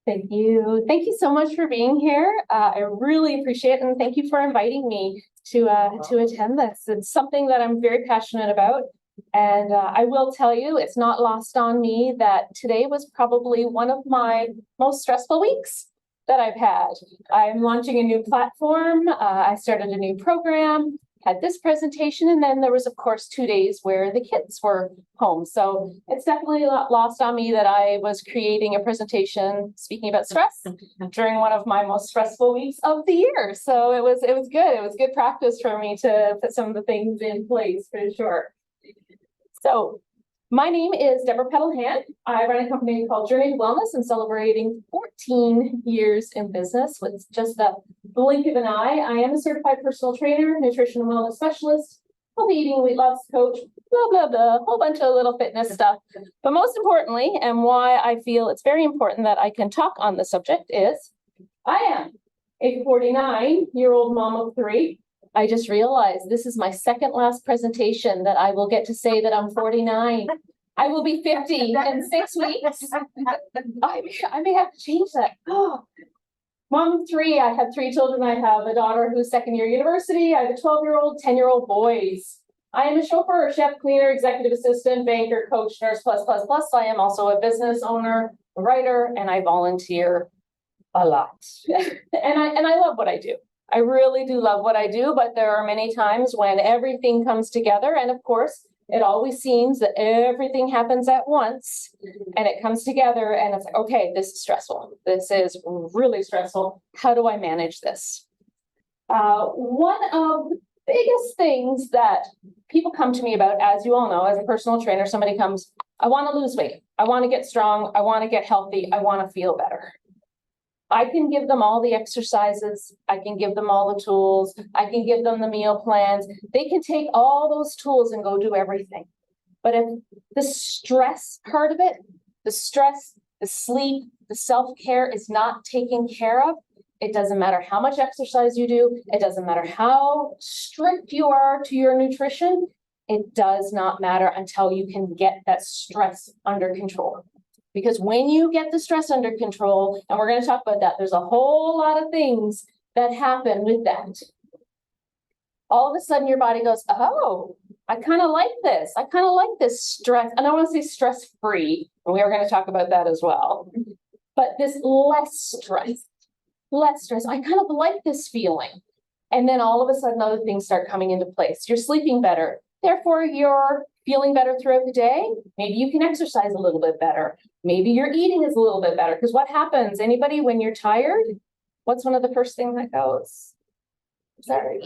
Thank you. Thank you so much for being here. I really appreciate it, and thank you for inviting me to attend this. It's something that I'm very passionate about, and I will tell you, it's not lost on me that today was probably one of my most stressful weeks that I've had. I'm launching a new platform. I started a new program, had this presentation, and then there was, of course, 2 days where the kids were home. So it's definitely not lost on me that I was creating a presentation speaking about stress during one of my most stressful weeks of the year. So it was good. It was good practice for me to put some of the things in place for sure. So my name is Deborah Petalhan. I run a company called Journey to Wellness. I'm celebrating 14 years in business with just a blink of an eye. I am a certified personal trainer, nutrition and wellness specialist, healthy eating, weight loss coach, blah, blah, blah, a whole bunch of little fitness stuff. But most importantly, and why I feel it's very important that I can talk on the subject is I am a 49-year-old mom of 3. I just realized this is my second last presentation that I will get to say that I'm 49. I will be 50 in 6 weeks. I may have to change that. Oh. Mom of 3, I have 3 children. I have a daughter who's second year university. I have a 12-year-old, 10-year-old boys. I am a chauffeur, chef, cleaner, executive assistant, banker, coach, nurse, plus. I am also a business owner, a writer, and I volunteer a lot. and I love what I do. I really do love what I do, but there are many times when everything comes together. And of course, it always seems that everything happens at once and it comes together and it's like, okay, this is stressful. This is really stressful. How do I manage this? One of the biggest things that people come to me about, as you all know, as a personal trainer, somebody comes, I want to lose weight. I want to get strong. I want to get healthy. I want to feel better. I can give them all the exercises. I can give them all the tools. I can give them the meal plans. They can take all those tools and go do everything. But if the stress part of it, the stress, the sleep, the self-care is not taken care of, it doesn't matter how much exercise you do. It doesn't matter how strict you are to your nutrition. It does not matter until you can get that stress under control. Because when you get the stress under control, and we're going to talk about that, there's a whole lot of things that happen with that. All of a sudden your body goes, oh, I kind of like this. I kind of like this stress. And I want to say stress-free. And we are going to talk about that as well. But this less stress. I kind of like this feeling. And then all of a sudden other things start coming into place. You're sleeping better. Therefore, you're feeling better throughout the day. Maybe you can exercise a little bit better. Maybe your eating is a little bit better. Because what happens? Anybody, when you're tired, what's one of the first things that goes? Sorry.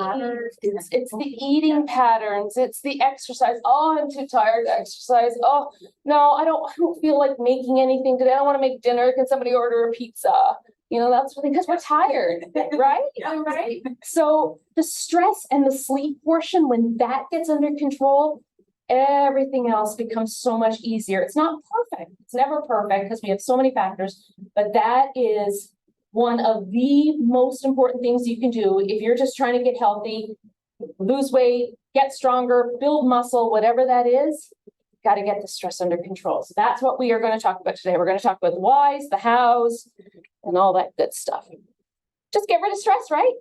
It's the eating patterns. It's the exercise. Oh, I'm too tired to exercise. Oh, no, I don't feel like making anything today. I don't want to make dinner. Can somebody order a pizza? You know, that's because we're tired, right? Right. So the stress and the sleep portion, when that gets under control, everything else becomes so much easier. It's not perfect. It's never perfect because we have so many factors, but that is one of the most important things you can do if you're just trying to get healthy, lose weight, get stronger, build muscle, whatever that is. Got to get the stress under control. So that's what we are going to talk about today. We're going to talk about the whys, the hows, and all that good stuff. Just get rid of stress, right?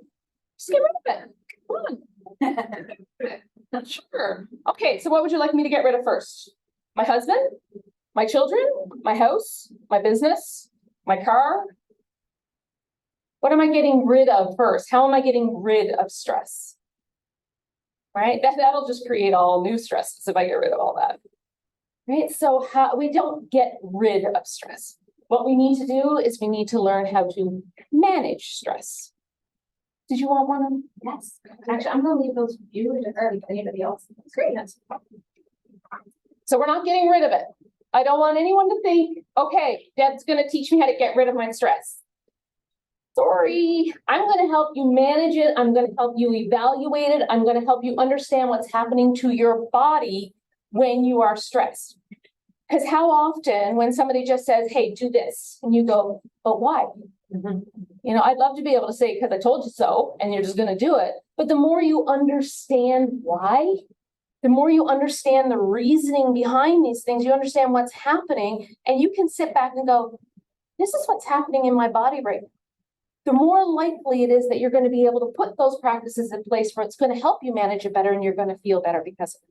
Just get rid of it. Come on. Sure. Okay, so what would you like me to get rid of first? My husband? My children? My house? My business? My car? What am I getting rid of first? How am I getting rid of stress? Right? That'll just create all new stresses if I get rid of all that. Right? So we don't get rid of stress. What we need to do is we need to learn how to manage stress. Did you want one of them? Yes. Actually, I'm going to leave those with you or anybody else. That's great. So we're not getting rid of it. I don't want anyone to think, okay, Deb's going to teach me how to get rid of my stress. Sorry. I'm going to help you manage it. I'm going to help you evaluate it. I'm going to help you understand what's happening to your body when you are stressed. Because how often when somebody just says, hey, do this, and you go, but why? Mm-hmm. You know, I'd love to be able to say, because I told you so, and you're just going to do it. But the more you understand why, the more you understand the reasoning behind these things, you understand what's happening, and you can sit back and go, this is what's happening in my body right now. The more likely it is that you're going to be able to put those practices in place where it's going to help you manage it better and you're going to feel better because of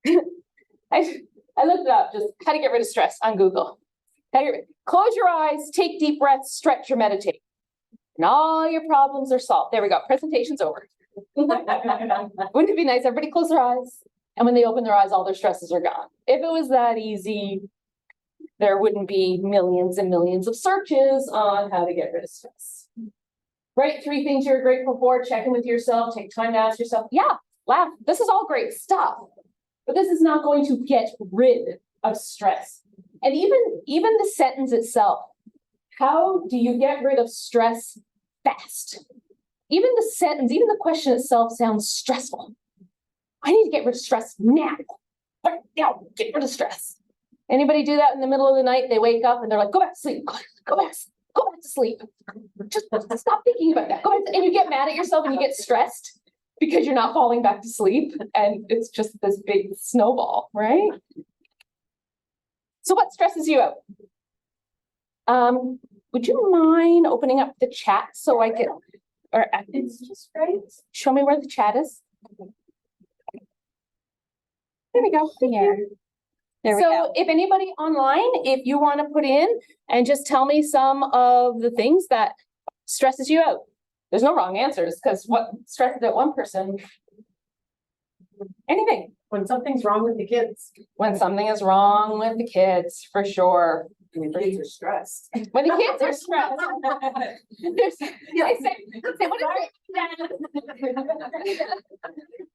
it. I looked it up, just how to get rid of stress on Google. Close your eyes, take deep breaths, stretch or meditate. And all your problems are solved. There we go. Presentation's over. Wouldn't it be nice? Everybody close their eyes. And when they open their eyes, all their stresses are gone. If it was that easy, there wouldn't be millions and millions of searches on how to get rid of stress. Write 3 things you're grateful for, check in with yourself, take time to ask yourself, yeah, laugh. This is all great stuff, but this is not going to get rid of stress. And even the sentence itself, how do you get rid of stress fast? Even the sentence, even the question itself sounds stressful. I need to get rid of stress now. Right now, get rid of stress. Anybody do that in the middle of the night? They wake up and they're like, go back to sleep, go back to sleep. Just stop thinking about that. Go back and you get mad at yourself and you get stressed because you're not falling back to sleep. And it's just this big snowball, right? So what stresses you out? Would you mind opening up the chat so I can, or it's just right. Show me where the chat is. There we go. Here. There we go. If anybody online, if you want to put in and just tell me some of the things that stresses you out. There's no wrong answers because what stresses out one person? Anything. When something's wrong with the kids. When something is wrong with the kids, for sure. When the kids are stressed. When the kids are stressed. There's, I say, what is it?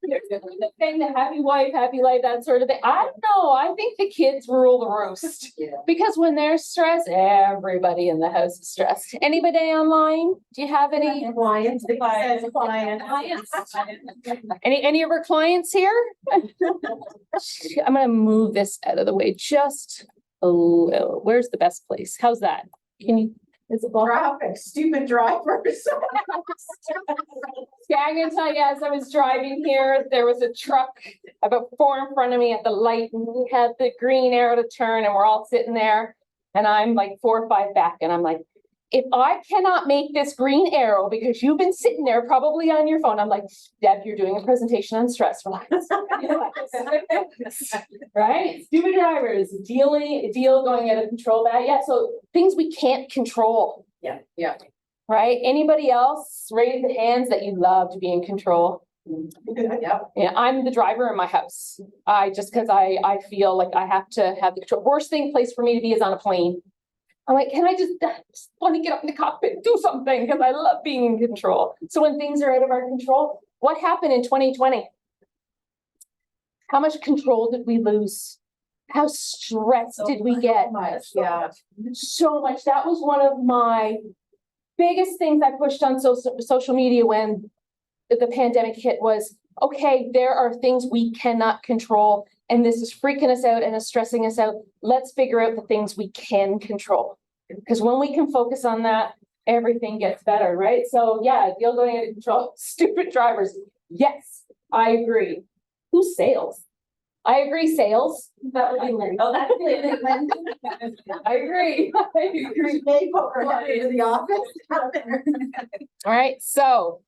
The thing, the happy wife, happy life, that sort of thing. I don't know. I think the kids rule the roost. Yeah. Because when they're stressed, everybody in the house is stressed. Anybody online? Do you have any Clients. any of our clients here? I'm gonna move this out of the way just a little. Where's the best place? How's that? Can you? Is it Traffic, stupid drivers. Yeah, I'm gonna tell you, as I was driving here, there was a truck about 4 in front of me at the light, and we had the green arrow to turn, and we're all sitting there, and I'm like 4 or 5 back, and I'm like, if I cannot make this green arrow because you've been sitting there probably on your phone, I'm like, Deb, you're doing a presentation on stress. Relax. Right? Stupid drivers, deal going out of control. That yeah. So things we can't control. Yeah. Right? Anybody else raise the hands that you love to be in control? Yeah. Yeah, I'm the driver in my house. Because I feel like I have to have the control. Worst place for me to be is on a plane. I'm like, can I just want to get up in the cockpit and do something because I love being in control. So when things are out of our control, what happened in 2020? How much control did we lose? How stressed did we get? Yeah. So much. That was one of my biggest things I pushed on social media when the pandemic hit was, okay, there are things we cannot control. And this is freaking us out and is stressing us out. Let's figure out the things we can control. Because when we can focus on that, everything gets better, right? So yeah, deal going out of control. Stupid drivers. Yes, I agree. Who sails? I agree, sales. That would be Lynn. Oh, that's Lynn. I agree. They put her into the office. All right, so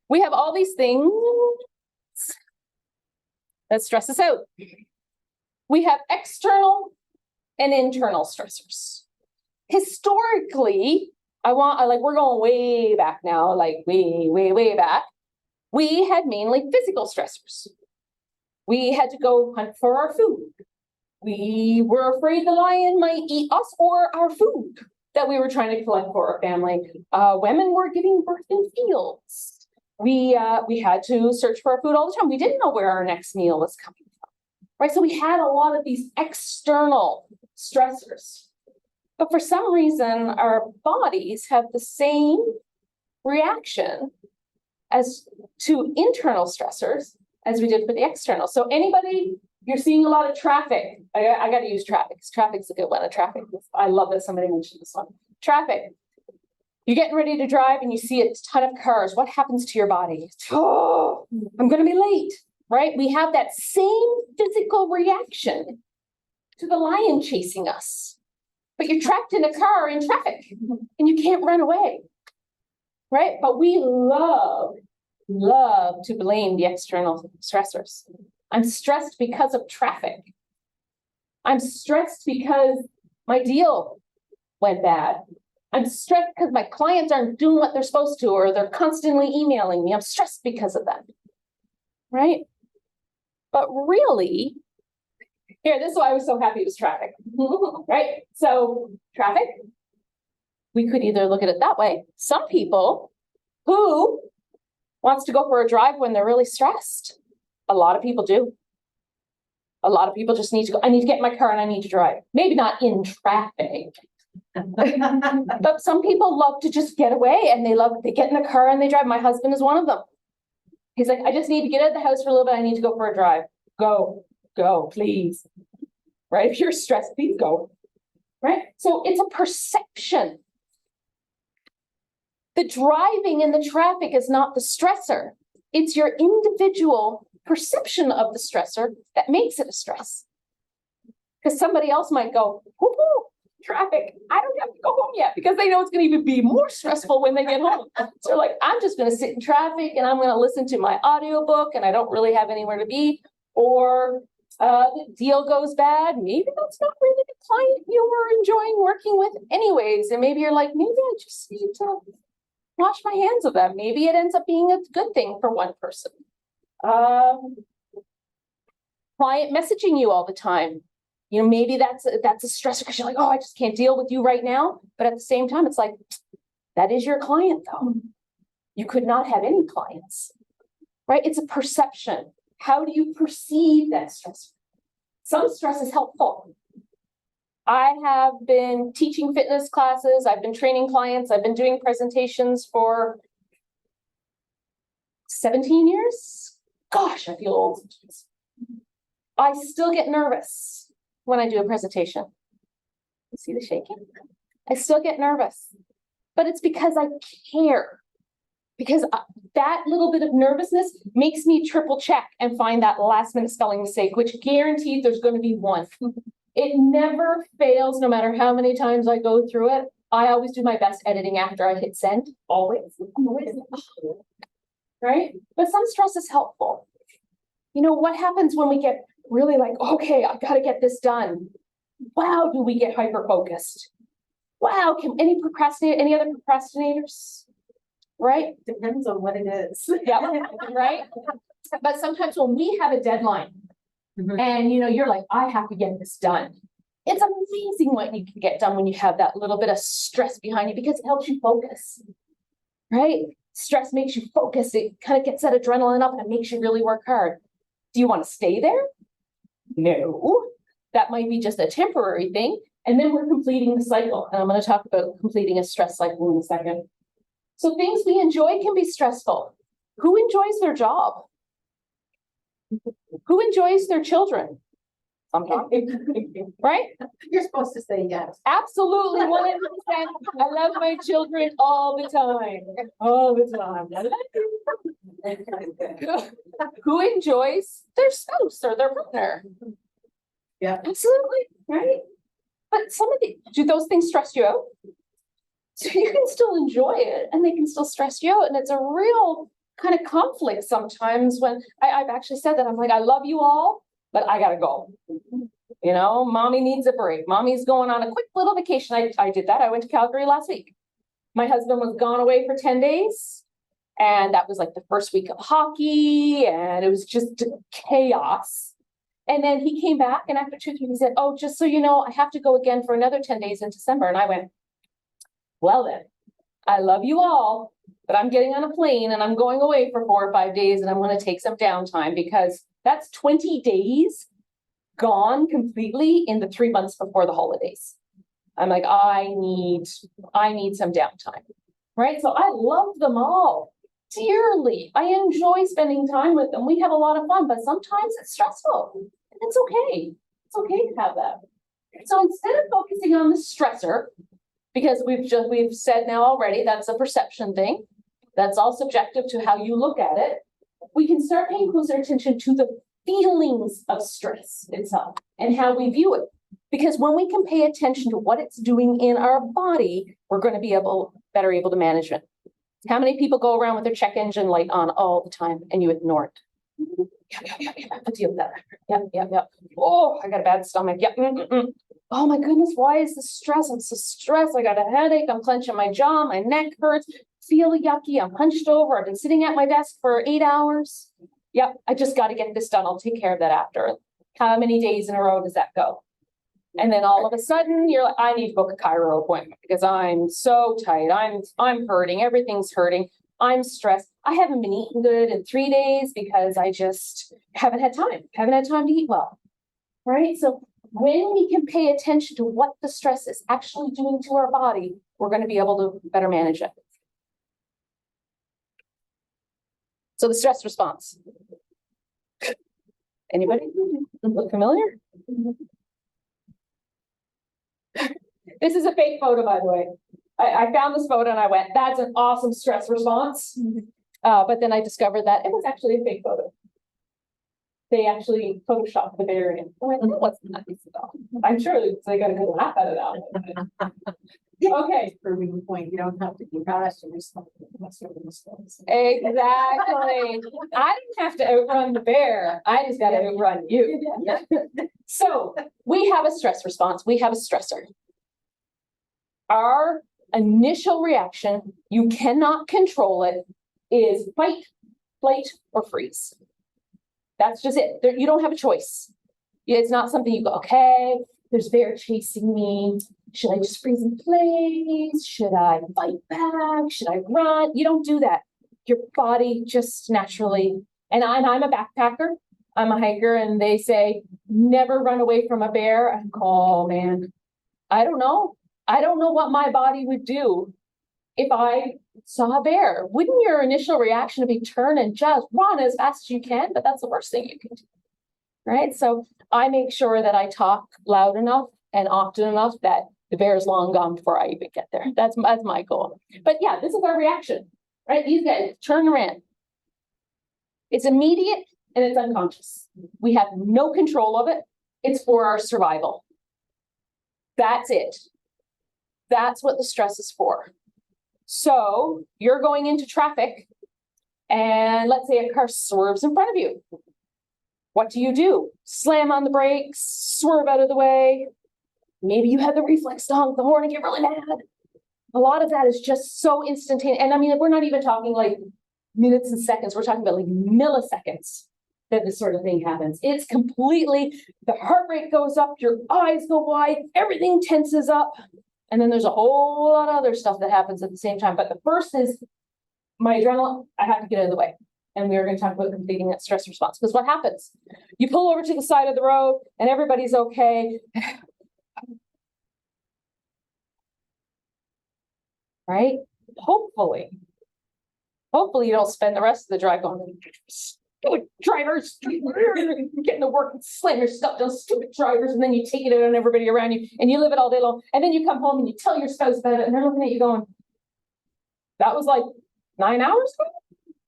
we have all these things that stress us out. We have external and internal stressors. Historically, we're going way back now, like way back. We had mainly physical stressors. We had to go hunt for our food. We were afraid the lion might eat us or our food that we were trying to collect for our family. Women were giving birth in fields. We had to search for our food all the time. We didn't know where our next meal was coming from, right? So we had a lot of these external stressors. But for some reason, our bodies have the same reaction as to internal stressors as we did for the external. So anybody, you're seeing a lot of traffic. I got to use traffic because traffic's a good one. Traffic. I love that somebody mentioned this one. Traffic. You're getting ready to drive and you see a ton of cars. What happens to your body? Oh, I'm going to be late, right? We have that same physical reaction to the lion chasing us. but you're trapped in a car in traffic and you can't run away. Right? But we love to blame the external stressors. I'm stressed because of traffic. I'm stressed because my deal went bad. I'm stressed because my clients aren't doing what they're supposed to, or they're constantly emailing me. I'm stressed because of that. Right? But really, here, this is why I was so happy it was traffic. Right? So traffic, we could either look at it that way. Some people who wants to go for a drive when they're really stressed. A lot of people do. A lot of people just need to go, I need to get in my car and I need to drive. Maybe not in traffic. But some people love to just get away and they get in the car and they drive. My husband is one of them. He's like, I just need to get out of the house for a little bit. I need to go for a drive. Go, please. Right? If you're stressed, please go. Right? So it's a perception. The driving in the traffic is not the stressor. It's your individual perception of the stressor that makes it a stress. Because somebody else might go, whoo, traffic, I don't have to go home yet, because they know it's going to even be more stressful when they get home. So they're like, I'm just going to sit in traffic and I'm going to listen to my audiobook and I don't really have anywhere to be. Or the deal goes bad. Maybe that's not really the client you were enjoying working with anyways. And maybe you're like, maybe I just need to wash my hands of them. Maybe it ends up being a good thing for one person. Client messaging you all the time. You know, maybe that's a stressor because you're like, oh, I just can't deal with you right now. But at the same time, it's like, that is your client though. You could not have any clients, right? It's a perception. How do you perceive that stress? Some stress is helpful. I have been teaching fitness classes. I've been training clients. I've been doing presentations for 17 years. Gosh, I feel old. I still get nervous when I do a presentation. You see the shaking? I still get nervous, but it's because I care. Because that little bit of nervousness makes me triple check and find that last minute spelling mistake, which guaranteed there's going to be one. It never fails, no matter how many times I go through it. I always do my best editing after I hit send. Always. Right? But some stress is helpful. You know, what happens when we get really like, okay, I got to get this done. Wow, do we get hyper-focused? Wow, can any other procrastinators? Right? Depends on what it is. Yeah, right? But sometimes when we have a deadline, and you know, you're like, I have to get this done. It's amazing what you can get done when you have that little bit of stress behind you, because it helps you focus, right? Stress makes you focus. It kind of gets that adrenaline up and it makes you really work hard. Do you want to stay there? No, that might be just a temporary thing. And then we're completing the cycle. And I'm going to talk about completing a stress cycle in a second. So things we enjoy can be stressful. Who enjoys their job? Who enjoys their children? Sometimes, right? You're supposed to say yes. Absolutely, 100%. I love my children all the time. All the time. Who enjoys their spouse or their partner? Yeah. Absolutely, right? But do those things stress you out? So you can still enjoy it and they can still stress you out. And it's a real kind of conflict sometimes when I've actually said that. I'm like, I love you all, but I gotta go. You know, mommy needs a break. Mommy's going on a quick little vacation. I did that. I went to Calgary last week. My husband was gone away for 10 days. And that was like the first week of hockey. And it was just chaos. And then he came back and after 2 3 he said, oh, just so you know, I have to go again for another 10 days in December. And I went, well then, I love you all, but I'm getting on a plane and I'm going away for 4 or 5 days and I'm going to take some downtime, because that's 20 days gone completely in the 3 months before the holidays. I'm like, I need some downtime, right? So I love them all dearly. I enjoy spending time with them. We have a lot of fun, but sometimes it's stressful. And it's okay. It's okay to have that. So instead of focusing on the stressor, because we've said now already, that's a perception thing. That's all subjective to how you look at it. We can start paying closer attention to the feelings of stress itself and how we view it. Because when we can pay attention to what it's doing in our body, we're going to be better able to manage it. How many people go around with their check engine light on all the time and you ignore it? Yeah. I deal with that. Yep. Oh, I got a bad stomach. Yep. Oh my goodness, why is this stress? I'm so stressed. I got a headache. I'm clenching my jaw. My neck hurts. Feel yucky. I'm hunched over. I've been sitting at my desk for 8 hours. Yep, I just got to get this done. I'll take care of that after. How many days in a row does that go? And then all of a sudden you're like, I need to book a chiro appointment because I'm so tight. I'm hurting. Everything's hurting. I'm stressed. I haven't been eating good in 3 days because I just haven't had time to eat well. Right? So when we can pay attention to what the stress is actually doing to our body, we're going to be able to better manage it. So the stress response. Anybody look familiar? This is a fake photo, by the way. I found this photo and I went, that's an awesome stress response. But then I discovered that it was actually a fake photo. They actually photoshopped the bear in. I went, that wasn't nice at all. I'm sure they got a good laugh out of that. Okay. Proving the point, you don't have to be fast or something. Exactly. I didn't have to outrun the bear. I just got to outrun you. So we have a stress response. We have a stressor. Our initial reaction, you cannot control it, is fight, flight, or freeze. That's just it. You don't have a choice. It's not something you go, okay, there's bear chasing me. Should I just freeze in place? Should I fight back? Should I run? You don't do that. Your body just naturally, and I'm a backpacker. I'm a hiker, and they say, never run away from a bear. I go, oh man, I don't know. I don't know what my body would do if I saw a bear. Wouldn't your initial reaction be turn and just run as fast as you can? But that's the worst thing you can do, right? So I make sure that I talk loud enough and often enough that the bear is long gone before I even get there. That's my goal. But yeah, this is our reaction, right? These guys turn around. It's immediate and it's unconscious. We have no control of it. It's for our survival. That's it. That's what the stress is for. So you're going into traffic and let's say a car swerves in front of you. What do? Slam on the brakes, swerve out of the way. Maybe you have the reflex to honk the horn and get really mad. A lot of that is just so instantaneous. And I mean, we're not even talking like minutes and seconds. We're talking about like milliseconds that this sort of thing happens. It's completely, the heart rate goes up, your eyes go wide, everything tenses up. And then there's a whole lot of other stuff that happens at the same time. But the first is my adrenaline, I have to get out of the way. And we are going to talk about completing that stress response. Because what happens? You pull over to the side of the road and everybody's okay. Right? Hopefully you don't spend the rest of the drive going, stupid drivers, getting to work and slam your stuff down, stupid drivers, and then you take it out on everybody around you and you live it all day long. And then you come home and you tell your spouse about it and they're looking at you going, that was like 9 hours ago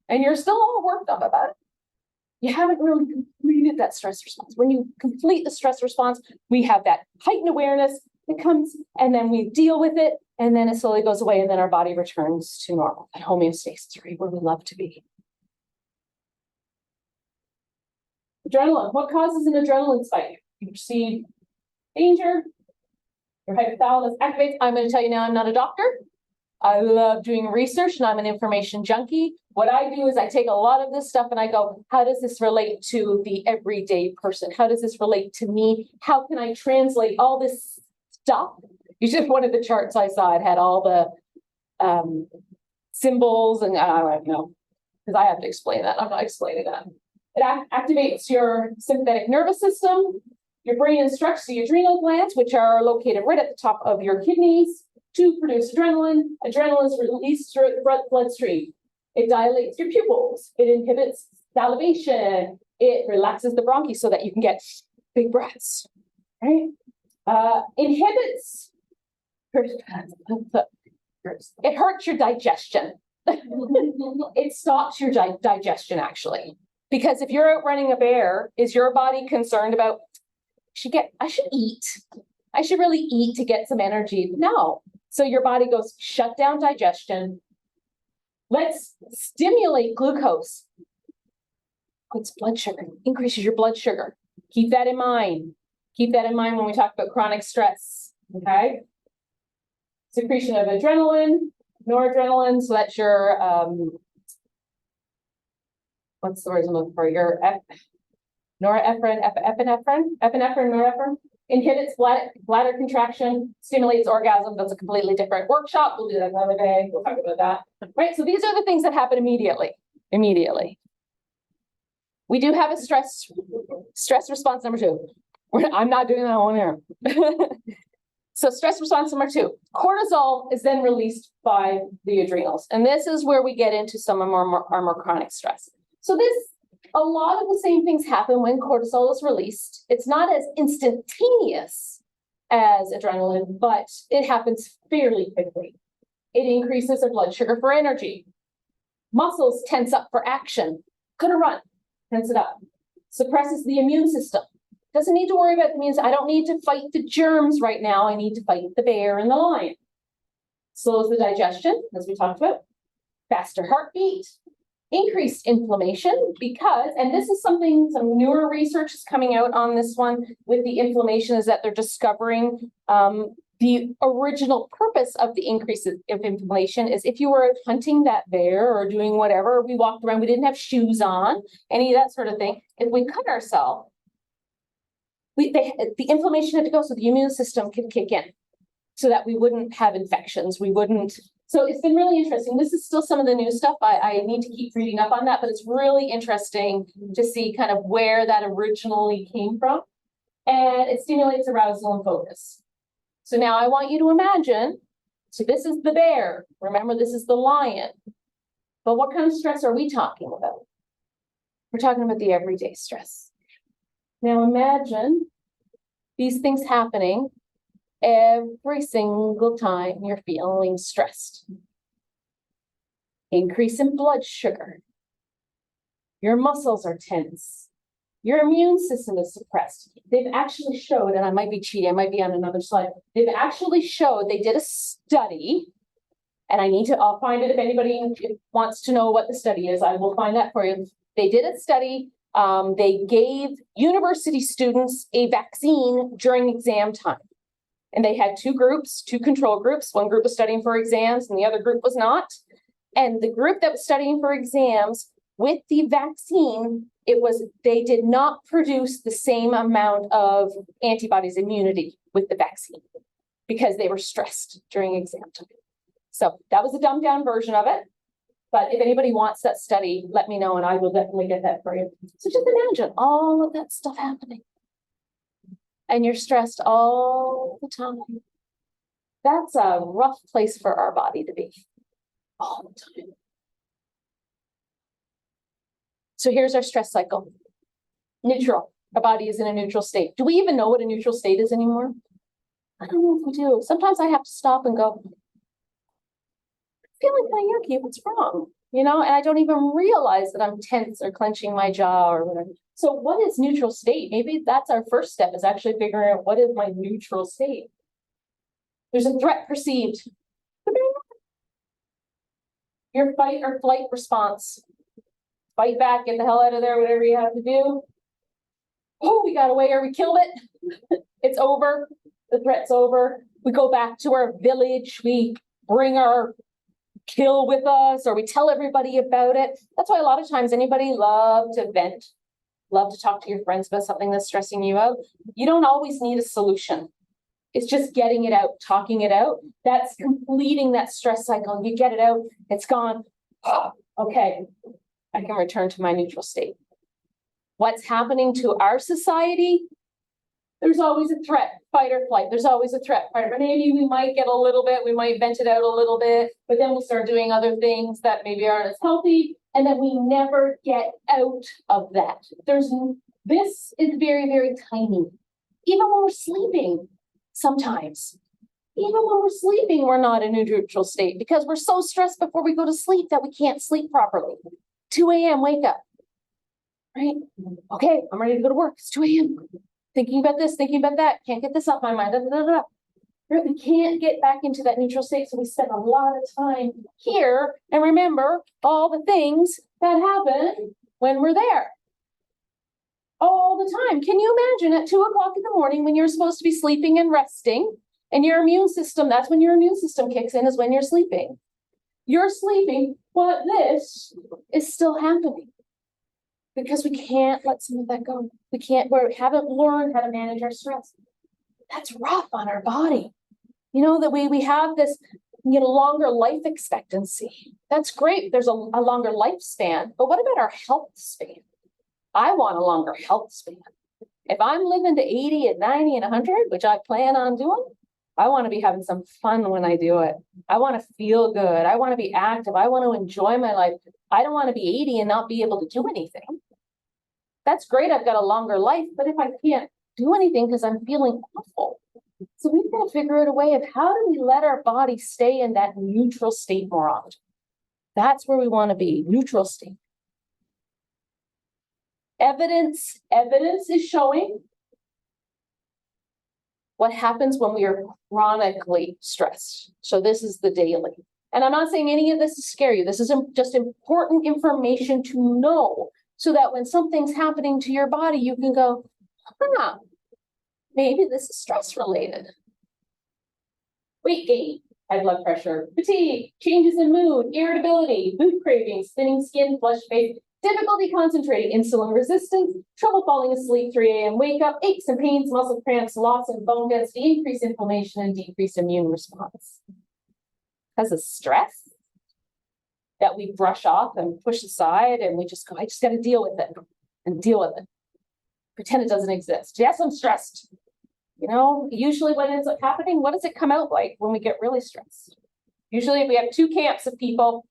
and you're still all worked up about it. You haven't really completed that stress response. When you complete the stress response, we have that heightened awareness that comes and then we deal with it and then it slowly goes away and then our body returns to normal, that homeostasis, right where we love to be. Adrenaline. What causes an adrenaline spike? You perceive danger. Your hypothalamus activates. I'm going to tell you now, I'm not a doctor. I love doing research and I'm an information junkie. What I do is I take a lot of this stuff and I go, how does this relate to the everyday person? How does this relate to me? How can I translate all this stuff? You just one of the charts I saw, it had all the symbols and I don't know, because I have to explain that. I'm not explaining that. It activates your sympathetic nervous system. Your brain instructs the adrenal glands, which are located right at the top of your kidneys, to produce adrenaline. Adrenaline is released through the bloodstream. It dilates your pupils. It inhibits salivation. It relaxes the bronchi so that you can get big breaths. Right? Inhibits. It hurts your digestion. It stops your digestion, actually. Because if you're out running a bear, is your body concerned about, I should eat? I should really eat to get some energy. No. So your body goes, shut down digestion. Let's stimulate glucose. Puts blood sugar, increases your blood sugar. Keep that in mind. Keep that in mind when we talk about chronic stress, okay? Secretion of adrenaline, noradrenaline, so that's your, what's the word I'm looking for? Your norepinephrine, norepinephrine, inhibits bladder contraction, stimulates orgasm. That's a completely different workshop. We'll do that another day. We'll talk about that. Right, so these are the things that happen immediately. We do have a stress response number 2. I'm not doing that one here. So stress response number 2, cortisol is then released by the adrenals. And this is where we get into some of our more chronic stress. So a lot of the same things happen when cortisol is released. It's not as instantaneous as adrenaline, but it happens fairly quickly. It increases our blood sugar for energy. Muscles tense up for action. Gonna run, tense it up. Suppresses the immune system. Doesn't need to worry about the immune system. I don't need to fight the germs right now. I need to fight the bear and the lion. Slows the digestion, as we talked about. Faster heartbeat. Increased inflammation because, and this is something, some newer research is coming out on this one with the inflammation, is that they're discovering the original purpose of the increase of inflammation is if you were hunting that bear or doing whatever, we walked around, we didn't have shoes on, any of that sort of thing. If we cut ourselves, the inflammation had to go so the immune system could kick in so that we wouldn't have infections. So it's been really interesting. This is still some of the new stuff. I need to keep reading up on that, but it's really interesting to see kind of where that originally came from. And it stimulates arousal and focus. So now I want you to imagine, so this is the bear. Remember, this is the lion. But what kind of stress are we talking about? We're talking about the everyday stress. Now imagine these things happening every single time you're feeling stressed. Increase in blood sugar. Your muscles are tense. Your immune system is suppressed. They've actually showed, and I might be cheating, I might be on another slide. They've actually showed, they did a study, and I'll find it if anybody wants to know what the study is, I will find that for you. They did a study. They gave university students a vaccine during exam time. And they had 2 groups, 2 control groups. One group was studying for exams and the other group was not. And the group that was studying for exams with the vaccine, they did not produce the same amount of antibodies immunity with the vaccine because they were stressed during exam time. So that was a dumbed down version of it. But if anybody wants that study, let me know and I will definitely get that for you. So just imagine all of that stuff happening. And you're stressed all the time. That's a rough place for our body to be all the time. So here's our stress cycle. Neutral. Our body is in a neutral state. Do we even know what a neutral state is anymore? I don't know if we do. Sometimes I have to stop and go, feeling kind of yucky, what's wrong? You know, and I don't even realize that I'm tense or clenching my jaw or whatever. So what is neutral state? Maybe that's our first step, is actually figuring out what is my neutral state. There's a threat perceived. Your fight or flight response. Fight back, get the hell out of there, whatever you have to do. Oh, we got away or we killed it. It's over. The threat's over. We go back to our village. We bring our kill with us, or we tell everybody about it. That's why a lot of times anybody love to vent, love to talk to your friends about something that's stressing you out. You don't always need a solution. It's just getting it out, talking it out. That's completing that stress cycle. You get it out, it's gone. Oh, okay, I can return to my neutral state. What's happening to our society? There's always a threat, fight or flight. There's always a threat, fight. Maybe we might get a little bit, we might vent it out a little bit, but then we'll start doing other things that maybe aren't as healthy, and then we never get out of that. This is very, very tiny. Even when we're sleeping, sometimes. Even when we're sleeping, we're not in a neutral state because we're so stressed before we go to sleep that we can't sleep properly. 2 a.m., wake up. Right? Okay, I'm ready to go to work. It's 2 a.m. thinking about this, thinking about that, can't get this off my mind, da, da, da, da. Right, we can't get back into that neutral state, so we spend a lot of time here and remember all the things that happen when we're there. All the time. Can you imagine at 2 o'clock in the morning when you're supposed to be sleeping and resting, and your immune system, that's when your immune system kicks in, is when you're sleeping. You're sleeping, but this is still happening. Because we can't let some of that go. We haven't learned how to manage our stress. That's rough on our body. You know, that we have this, longer life expectancy. That's great. There's a longer lifespan, but what about our health span? I want a longer health span. If I'm living to 80 and 90 and 100, which I plan on doing, I want to be having some fun when I do it. I want to feel good. I want to be active. I want to enjoy my life. I don't want to be 80 and not be able to do anything. That's great. I've got a longer life, but if I can't do anything because I'm feeling awful. So we've got to figure out a way of how do we let our body stay in that neutral state more often. That's where we want to be, neutral state. Evidence is showing what happens when we are chronically stressed. So this is the daily. And I'm not saying any of this to scare you. This is just important information to know so that when something's happening to your body, you can go, maybe this is stress related. Weight gain, high blood pressure, fatigue, changes in mood, irritability, food cravings, thinning skin, flushed face, difficulty concentrating, insulin resistance, trouble falling asleep, 3 a.m. wake up, aches and pains, muscle cramps, loss in bone density, increased inflammation, and decreased immune response. Because of stress that we brush off and push aside, and we just go, I just got to deal with it and deal with it. Pretend it doesn't exist. Yes, I'm stressed. Usually what ends up happening, what does it come out like when we get really stressed? Usually we have 2 camps of people.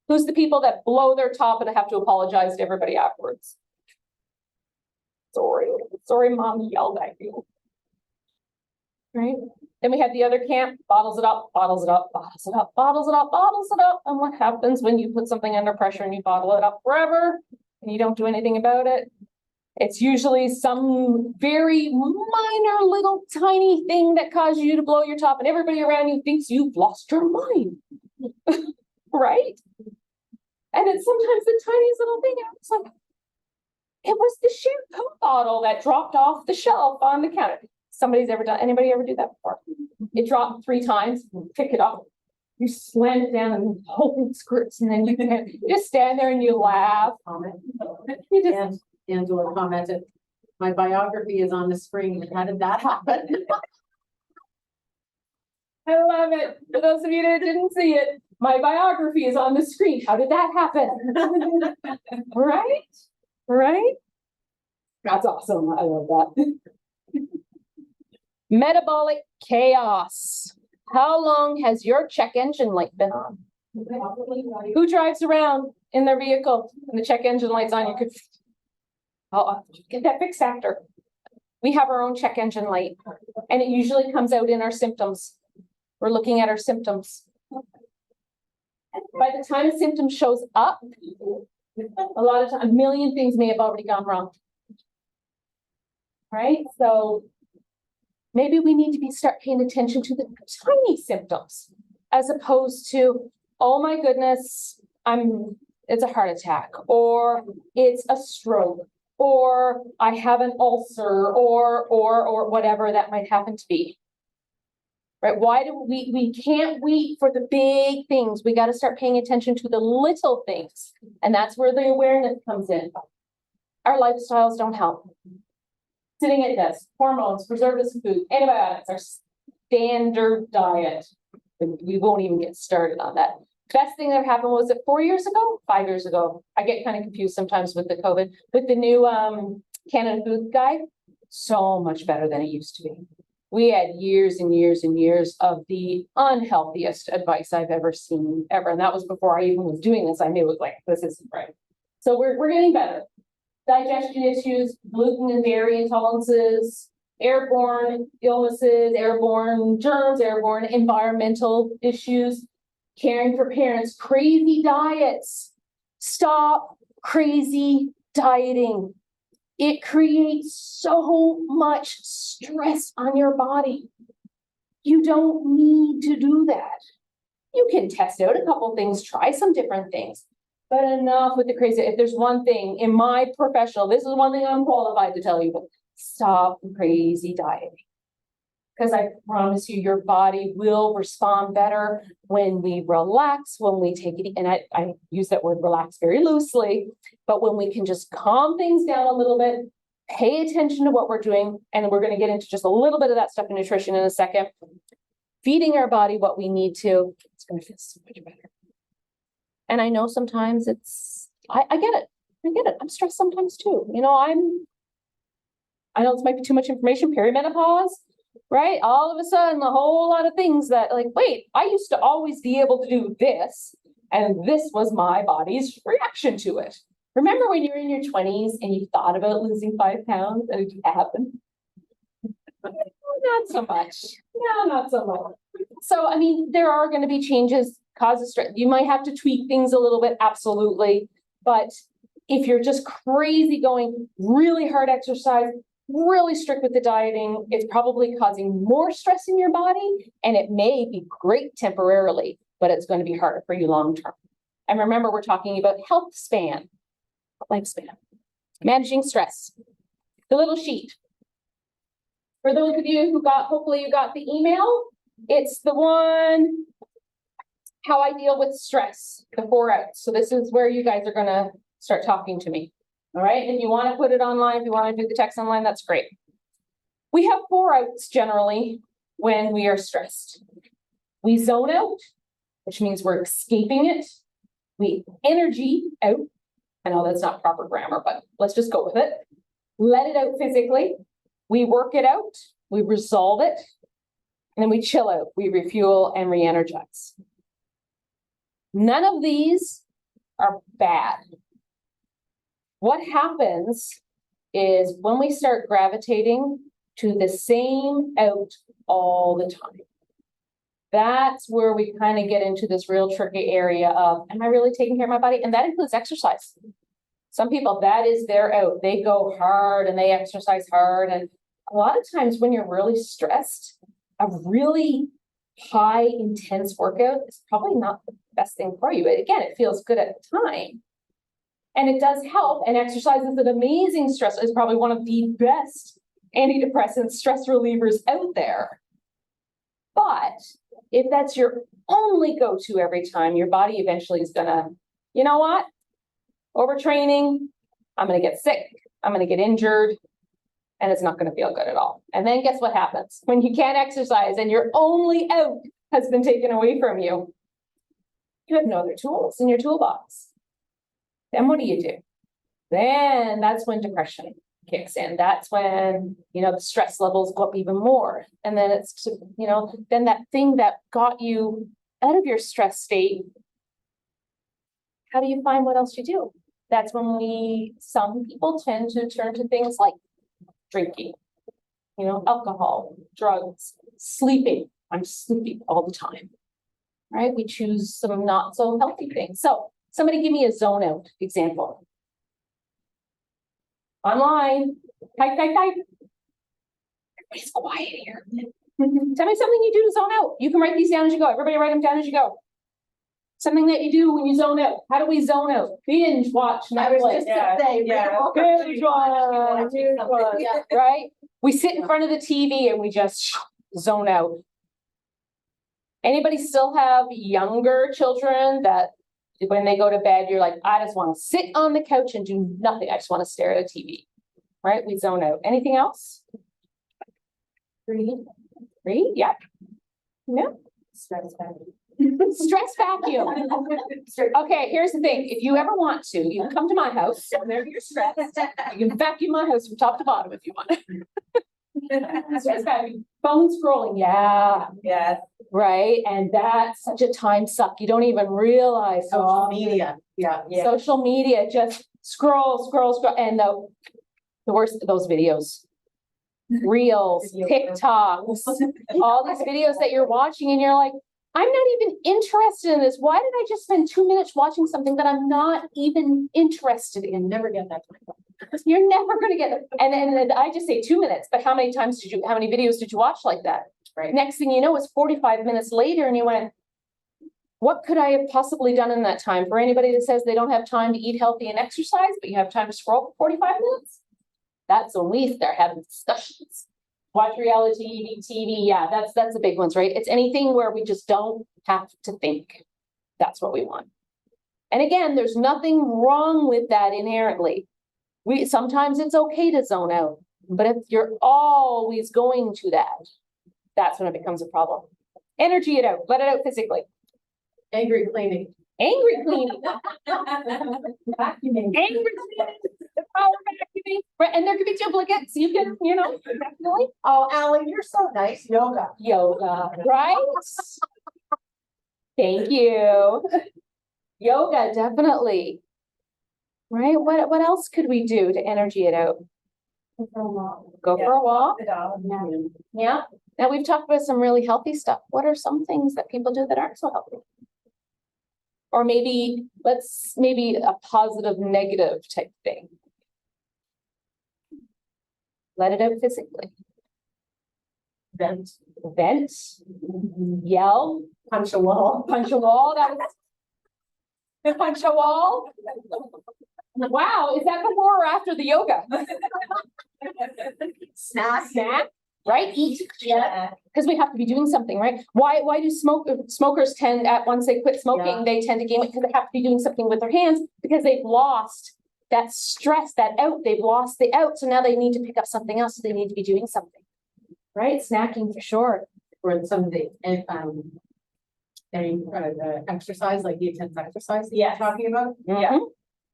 Who's the people that blow their top and have to apologize to everybody afterwards? Sorry, mom yelled at you. Right? Then we have the other camp, bottles it up, bottles it up, bottles it up, bottles it up, bottles it up. And what happens when you put something under pressure and you bottle it up forever and you don't do anything about it? It's usually some very minor little tiny thing that causes you to blow your top and everybody around you thinks you've lost your mind. Right? And it's sometimes the tiniest little thing. And it's like, it was the shampoo bottle that dropped off the shelf on the counter. Anybody ever do that before? It dropped 3 times, pick it up. You slam it down and hold squirts, and then you just stand there and you laugh. You just, Angela commented, my biography is on the screen. How did that happen? I love it. For those of you that didn't see it, my biography is on the screen. How did that happen? Right? That's awesome. I love that. Metabolic chaos. How long has your check engine light been on? Who drives around in their vehicle and the check engine light's on? You could get that fixed after. We have our own check engine light, and it usually comes out in our symptoms. We're looking at our symptoms. By the time a symptom shows up, a lot of times, a million things may have already gone wrong. Right? So maybe we need to start paying attention to the tiny symptoms as opposed to, oh my goodness, it's a heart attack, or it's a stroke, or I have an ulcer, or whatever that might happen to be. Right? Why do we can't wait for the big things? We got to start paying attention to the little things. And that's where the awareness comes in. Our lifestyles don't help. Sitting at desk, hormones, preservatives in food, antibiotics, our standard diet. We won't even get started on that. Best thing that happened, was it 4 years ago? 5 years ago. I get kind of confused sometimes with the COVID, with the new Canada Food Guide. So much better than it used to be. We had years and years and years of the unhealthiest advice I've ever seen ever. And that was before I even was doing this. I knew it was like, this isn't right. So we're getting better. Digestion issues, gluten and dairy intolerances, airborne illnesses, airborne germs, airborne environmental issues, caring for parents, crazy diets. Stop crazy dieting. it creates so much stress on your body. You don't need to do that. You can test out a couple things, try some different things, but enough with the crazy. If there's one thing in my professional, this is one thing I'm qualified to tell you, but stop crazy dieting. Because I promise you, your body will respond better when we relax, when we take it, and I use that word relax very loosely, but when we can just calm things down a little bit, pay attention to what we're doing, and we're going to get into just a little bit of that stuff in nutrition in a second. Feeding our body what we need to, it's going to feel so much better. And I know sometimes I get it. I get it. I'm stressed sometimes too. You know, I know this might be too much information, perimenopause. Right? All of a sudden, a whole lot of things that like, wait, I used to always be able to do this, and this was my body's reaction to it. Remember when you were in your 20s and you thought about losing 5 pounds and it happened? Not so much. No, not so much. So, I mean, there are going to be changes, causes stress. You might have to tweak things a little bit, absolutely. But if you're just crazy going really hard exercise, really strict with the dieting, it's probably causing more stress in your body, and it may be great temporarily, but it's going to be harder for you long term. And remember, we're talking about health span, lifespan, managing stress. The little sheet. For those of you who hopefully you got the email, it's the one, how I deal with stress, the 4 outs. So this is where you guys are going to start talking to me. All right, and you want to put it online, if you want to do the text online, that's great. We have 4 outs generally when we are stressed. We zone out, which means we're escaping it. We energy out. I know that's not proper grammar, but let's just go with it. Let it out physically. We work it out. We resolve it. And then we chill out. We refuel and re-energize. None of these are bad. What happens is when we start gravitating to the same out all the time, that's where we kind of get into this real tricky area of, am I really taking care of my body? And that includes exercise. Some people, that is their out. They go hard and they exercise hard. And a lot of times when you're really stressed, a really high intense workout is probably not the best thing for you. But again, it feels good at the time. And it does help, and exercise is an amazing stress. It's probably one of the best antidepressant stress relievers out there. But if that's your only go-to every time, your body eventually is gonna, you know what? Overtraining, I'm gonna get sick, I'm gonna get injured, and it's not gonna feel good at all. And then guess what happens? When you can't exercise and your only out has been taken away from you, you have no other tools in your toolbox. Then what do? Then that's when depression kicks in. That's when, you know, the stress levels go up even more. And then it's, you know, then that thing that got you out of your stress state, how do you find what else you do? That's when some people tend to turn to things like drinking, you know, alcohol, drugs, sleeping. I'm sleeping all the time, right? We choose some not so healthy things. So somebody give me a zone out example. Online. Type. Everybody's quiet here. Tell me something you do to zone out. You can write these down as you go. Everybody write them down as you go. Something that you do when you zone out. How do we zone out? Binge watch Netflix. Binge watch. Right? We sit in front of the TV and we just zone out. Anybody still have younger children that when they go to bed, you're like, I just want to sit on the couch and do nothing. I just want to stare at a TV, right? We zone out. Anything else? Read? Yeah. No. Stress vacuum. Stress vacuum. Okay, here's the thing. If you ever want to, you can come to my house. Whenever you're stressed, you can vacuum my house from top to bottom if you want. Stress vacuum. Phone scrolling. Yeah. Right. And that's such a time suck. You don't even realize. Social media. Yeah. Social media, just scroll. And the worst, those videos, reels, TikToks, all these videos that you're watching and you're like, I'm not even interested in this. Why did I just spend 2 minutes watching something that I'm not even interested in? Never get that time. You're never gonna get it. And then I just say 2 minutes, but how many videos did you watch like that? Right. Next thing you know, it's 45 minutes later and you went, what could I have possibly done in that time? For anybody that says they don't have time to eat healthy and exercise, but you have time to scroll for 45 minutes? That's when we start having discussions. Watch reality TV, yeah, that's the big ones, right? It's anything where we just don't have to think. That's what we want. And again, there's nothing wrong with that inherently. Sometimes it's okay to zone out, but if you're always going to that, that's when it becomes a problem. Energy it out, let it out physically. Angry cleaning. Angry cleaning. Vacuuming. Angry cleaning. The power vacuuming. Right, and there could be duplicates. You can, definitely. Oh, Alan, you're so nice. Yoga. Yoga, right? Thank you. Yoga, definitely. Right, what else could we do to energy it out? Go for a walk. Yeah. Now we've talked about some really healthy stuff. What are some things that people do that aren't so healthy? Or maybe a positive, negative type thing. Let it out physically. Vent. Vent. Yell. Punch a wall. Punch a wall. Punch a wall. Wow, is that before or after the yoga? Snack, right? Eat. Yeah. Because we have to be doing something, right? Why do smokers tend once they quit smoking, Yeah. they tend to gain weight because they have to be doing something with their hands because they've lost that stress, they've lost the out. So now they need to pick up something else. So they need to be doing something, right? Snacking for sure. Or some of the, exercise, like the intense exercise that you're talking about. Yeah.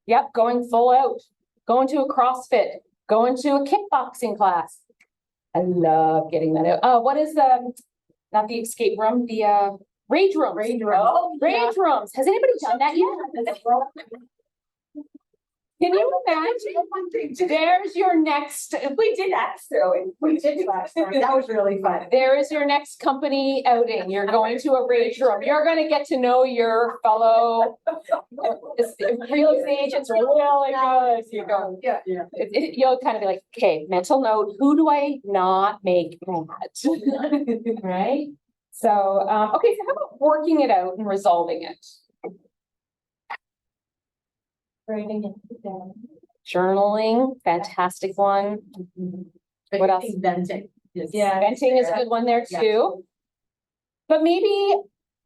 Yep, going full out, going to a CrossFit, going to a kickboxing class. I love getting that out. Oh, what is not the escape room, the rage room. Rage room. Oh, rage rooms. Has anybody done that yet? Can you imagine? There's your next, We did axe throwing. We did do axe throwing. That was really fun. there is your next company outing. You're going to a rage room. You're gonna get to know your fellow real estate agents really good. You go. Yeah. You'll kind of be like, okay, mental note, who do I not make mad? Right? So, okay, so how about working it out and resolving it? Writing it down. Journaling, fantastic one. What else? Venting. Venting is a good one there Yeah. too. But maybe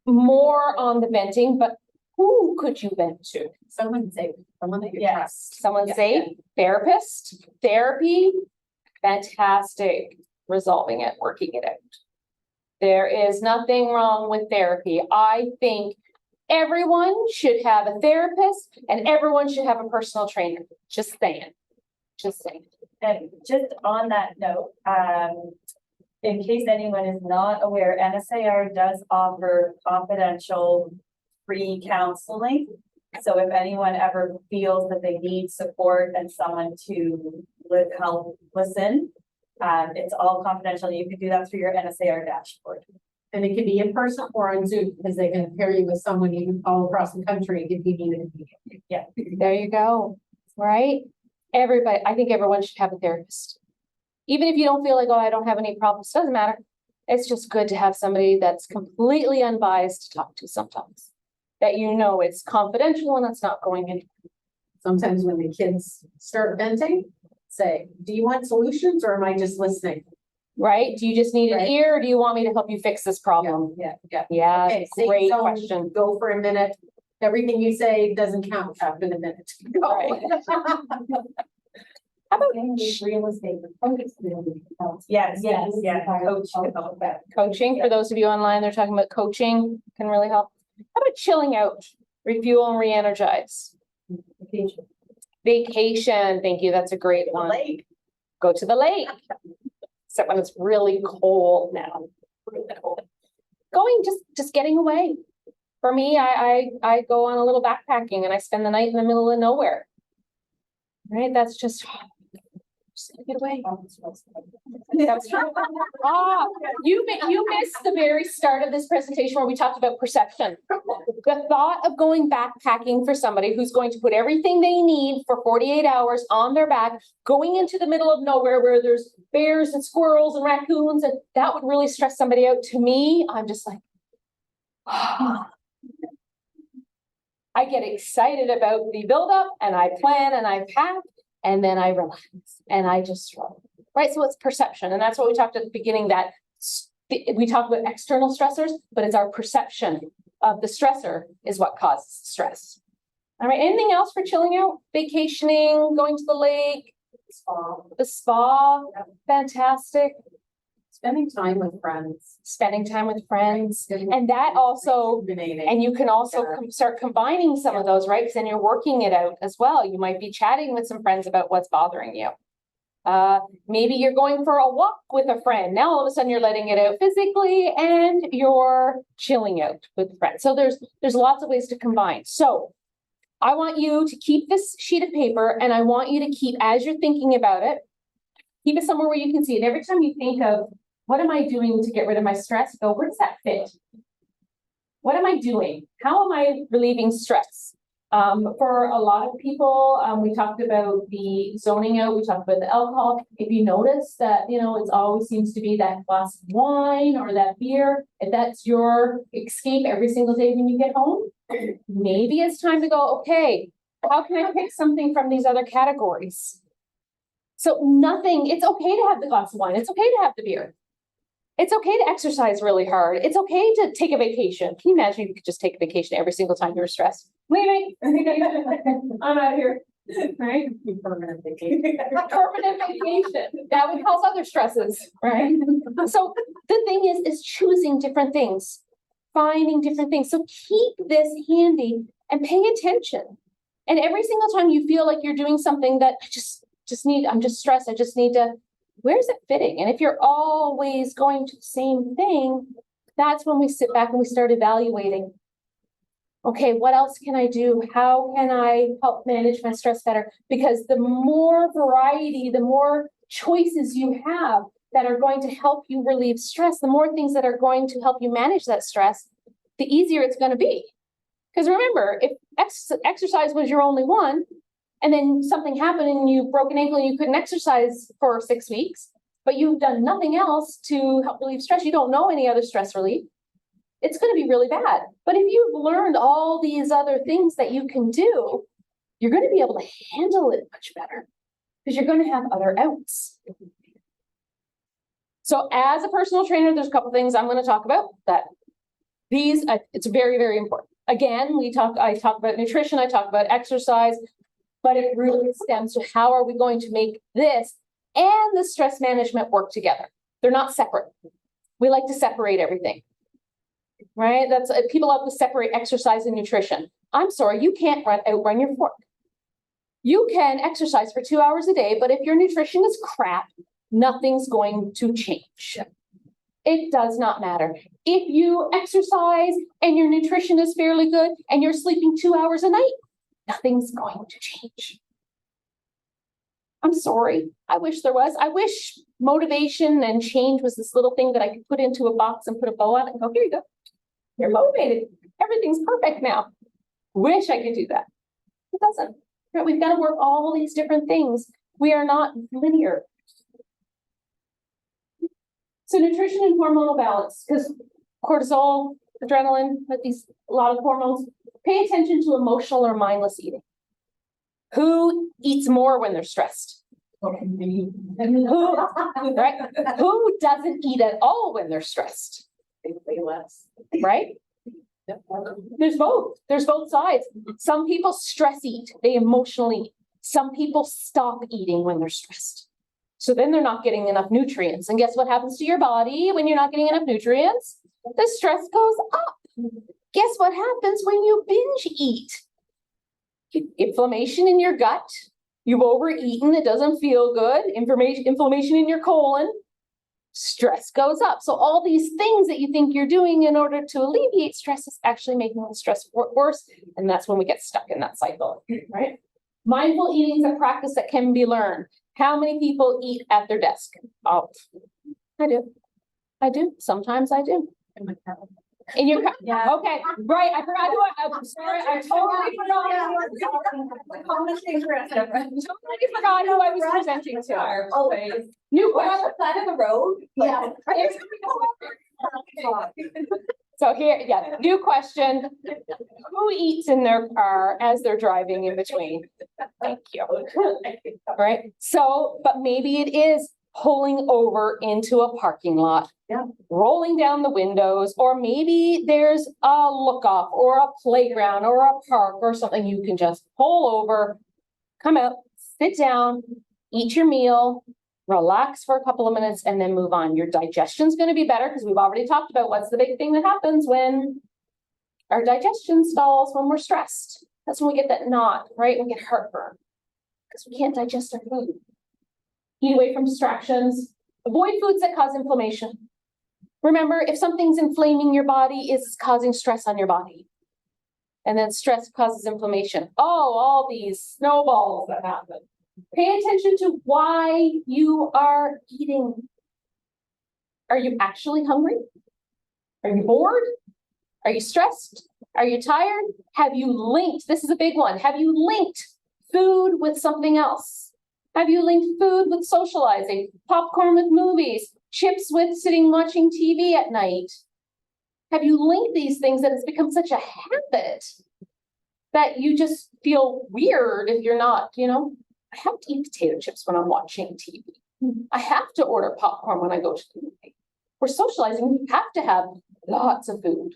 more on the venting, but who could you vent to? Someone say, someone that you Yes. trust. Someone Yeah. say therapist, therapy, fantastic, resolving it, working it out. There is nothing wrong with therapy. I think everyone should have a therapist and everyone should have a personal trainer. Just saying. Just saying. And just on that note, in case anyone is not aware, NSAR does offer confidential free counseling. So if anyone ever feels that they need support and someone to help listen, it's all confidential. You can do that through your NSAR dashboard. And it can be in person or on Zoom because they can pair you with someone you can all across the country if you need it. There you go. Right? Everybody, I think everyone should have a therapist. Even if you don't feel like, oh, I don't have any problems, doesn't matter. It's just good to have somebody that's completely unbiased to talk to sometimes. That you know it's confidential and it's not going in. Sometimes when the kids start venting, say, do you want solutions or am I just listening? Right? Do you just need an Right. ear or do you want me to help you fix this problem? Yeah. Yeah, Okay, safe great zone, question. Go for a minute. Everything you say doesn't count after the minute. Right. How about Real estate. Yes, coach can help that. coaching? For those of you online, they're talking about coaching can really help. How about chilling out, refuel and re-energize? Vacation, thank you, that's a great one. Lake. Go to the lake. Except when it's really cold now. Really cold. Going, just getting away. For me, I go on a little backpacking and I spend the night in the middle of nowhere. Right, that's just get away. That's true. You missed the very start of this presentation where we talked about perception. The thought of going backpacking for somebody who's going to put everything they need for 48 hours on their back, going into the middle of nowhere where there's bears and squirrels and raccoons, and that would really stress somebody out. To me, I'm just like, I get excited about the buildup and I plan and I pack and then I relax and I just roll. Right? So it's perception. And that's what we talked at the beginning, that we talk about external stressors, but it's our perception of the stressor is what causes stress. All right. Anything else for chilling out? Vacationing, going to the lake, the spa, fantastic. Spending time with friends. Spending time with friends. And that also, and you can also start combining some of those, right? Because then you're working it out as well. You might be chatting with some friends about what's bothering you. Maybe you're going for a walk with a friend. Now all of a sudden you're letting it out physically and you're chilling out with friends. So there's lots of ways to combine. So I want you to keep this sheet of paper and I want you to keep, as you're thinking about it, keep it somewhere where you can see it. Every time you think of, what am I doing to get rid of my stress? Go, where does that fit? What am I doing? How am I relieving stress? For a lot of people, we talked about the zoning out, we talked about the alcohol. If you notice that, it always seems to be that glass of wine or that beer, if that's your escape every single day when you get home, maybe it's time to go, okay, how can I pick something from these other categories? So it's okay to have the glass of wine. It's okay to have the beer. It's okay to exercise really hard. It's okay to take a vacation. Can you imagine if you could just take a vacation every single time you were stressed? Wait. I'm out of here. Right? Permanent vacation. Permanent vacation. That would cause other stresses, right? So the thing is choosing different things, finding different things. So keep this handy and pay attention. And every single time you feel like you're doing something that I'm just stressed, I just need to, where's it fitting? And if you're always going to the same thing, that's when we sit back and we start evaluating. Okay, what else can I do? How can I help manage my stress better? Because the more variety, the more choices you have that are going to help you relieve stress, the more things that are going to help you manage that stress, the easier it's going to be. Because remember, if exercise was your only one, and then something happened and you broke an ankle and you couldn't exercise for 6 weeks, but you've done nothing else to help relieve stress, you don't know any other stress relief, it's going to be really bad. But if you've learned all these other things that you can do, you're going to be able to handle it much better because you're going to have other outs. So as a personal trainer, there's a couple things I'm going to talk about that it's very, very important. Again, I talk about nutrition, I talk about exercise, but it really stems to how are we going to make this and the stress management work together? They're not separate. We like to separate everything, right? People love to separate exercise and nutrition. I'm sorry, you can't outrun your fork. You can exercise for 2 hours a day, but if your nutrition is crap, nothing's going to change. It does not matter. If you exercise and your nutrition is fairly good and you're sleeping 2 hours a night, nothing's going to change. I'm sorry. I wish there was. I wish motivation and change was this little thing that I could put into a box and put a bow on it and go, here you go. You're motivated. Everything's perfect now. Wish I could do that. It doesn't. We've got to work all these different things. We are not linear. So nutrition and hormonal balance, because cortisol, adrenaline, a lot of hormones. Pay attention to emotional or mindless eating. Who eats more when they're stressed? Who doesn't eat at all when they're stressed? They play less. Right? There's both sides. Some people stress eat, they emotionally eat. Some people stop eating when they're stressed. So then they're not getting enough nutrients. And guess what happens to your body when you're not getting enough nutrients? The stress goes up. Guess what happens when you binge eat? Inflammation in your gut. You've overeaten. It doesn't feel good. Inflammation in your colon. Stress goes up. So all these things that you think you're doing in order to alleviate stress is actually making the stress worse. And that's when we get stuck in that cycle, right? Mindful eating is a practice that can be learned. How many people eat at their desk? Oh, I do. I do. Sometimes I do. In your, Yeah. okay, right, I forgot who I'm sorry, I totally forgot who I was presenting to. Always. New We're on question. the side of the road. Yeah. So here, yeah, new question. Who eats in their car as they're driving in between? Thank you. Right, so, but maybe it is pulling over into a parking lot. Yeah. Rolling down the windows, or maybe there's a look up or a playground or a park or something you can just pull over, come out, sit down, eat your meal, relax for a couple of minutes and then move on. Your digestion's gonna be better because we've already talked about what's the big thing that happens when our digestion stalls when we're stressed. That's when we get that knot, right? We get heartburn because we can't digest our food. Eat away from distractions. Avoid foods that cause inflammation. Remember, if something's inflaming your body, it's causing stress on your body. And then stress causes inflammation. Oh, all these snowballs that happen. Pay attention to why you are eating. Are you actually hungry? Are you bored? Are you stressed? Are you tired? Have you linked, this is a big one, have you linked food with something else? Have you linked food with socializing, popcorn with movies, chips with sitting watching TV at night? Have you linked these things that it's become such a habit that you just feel weird if you're not, I have to eat potato chips when I'm watching TV. I have to order popcorn when I go to the movie. We're socializing, we have to have lots of food,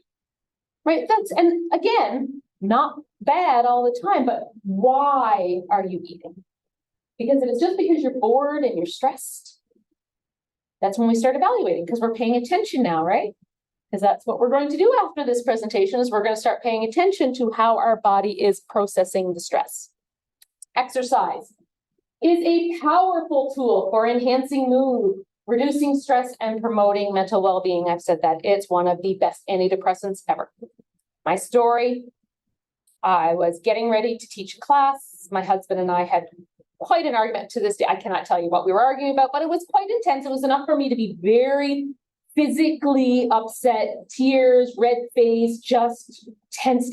right? And again, not bad all the time, but why are you eating? Because if it's just because you're bored and you're stressed, that's when we start evaluating, because we're paying attention now, right? Because that's what we're going to do after this presentation is we're going to start paying attention to how our body is processing the stress. Exercise is a powerful tool for enhancing mood, reducing stress, and promoting mental well-being. I've said that it's one of the best antidepressants ever. My story, I was getting ready to teach a class. My husband and I had quite an argument. To this day. I cannot tell you what we were arguing about, but it was quite intense. It was enough for me to be very physically upset, tears, red face, just tense.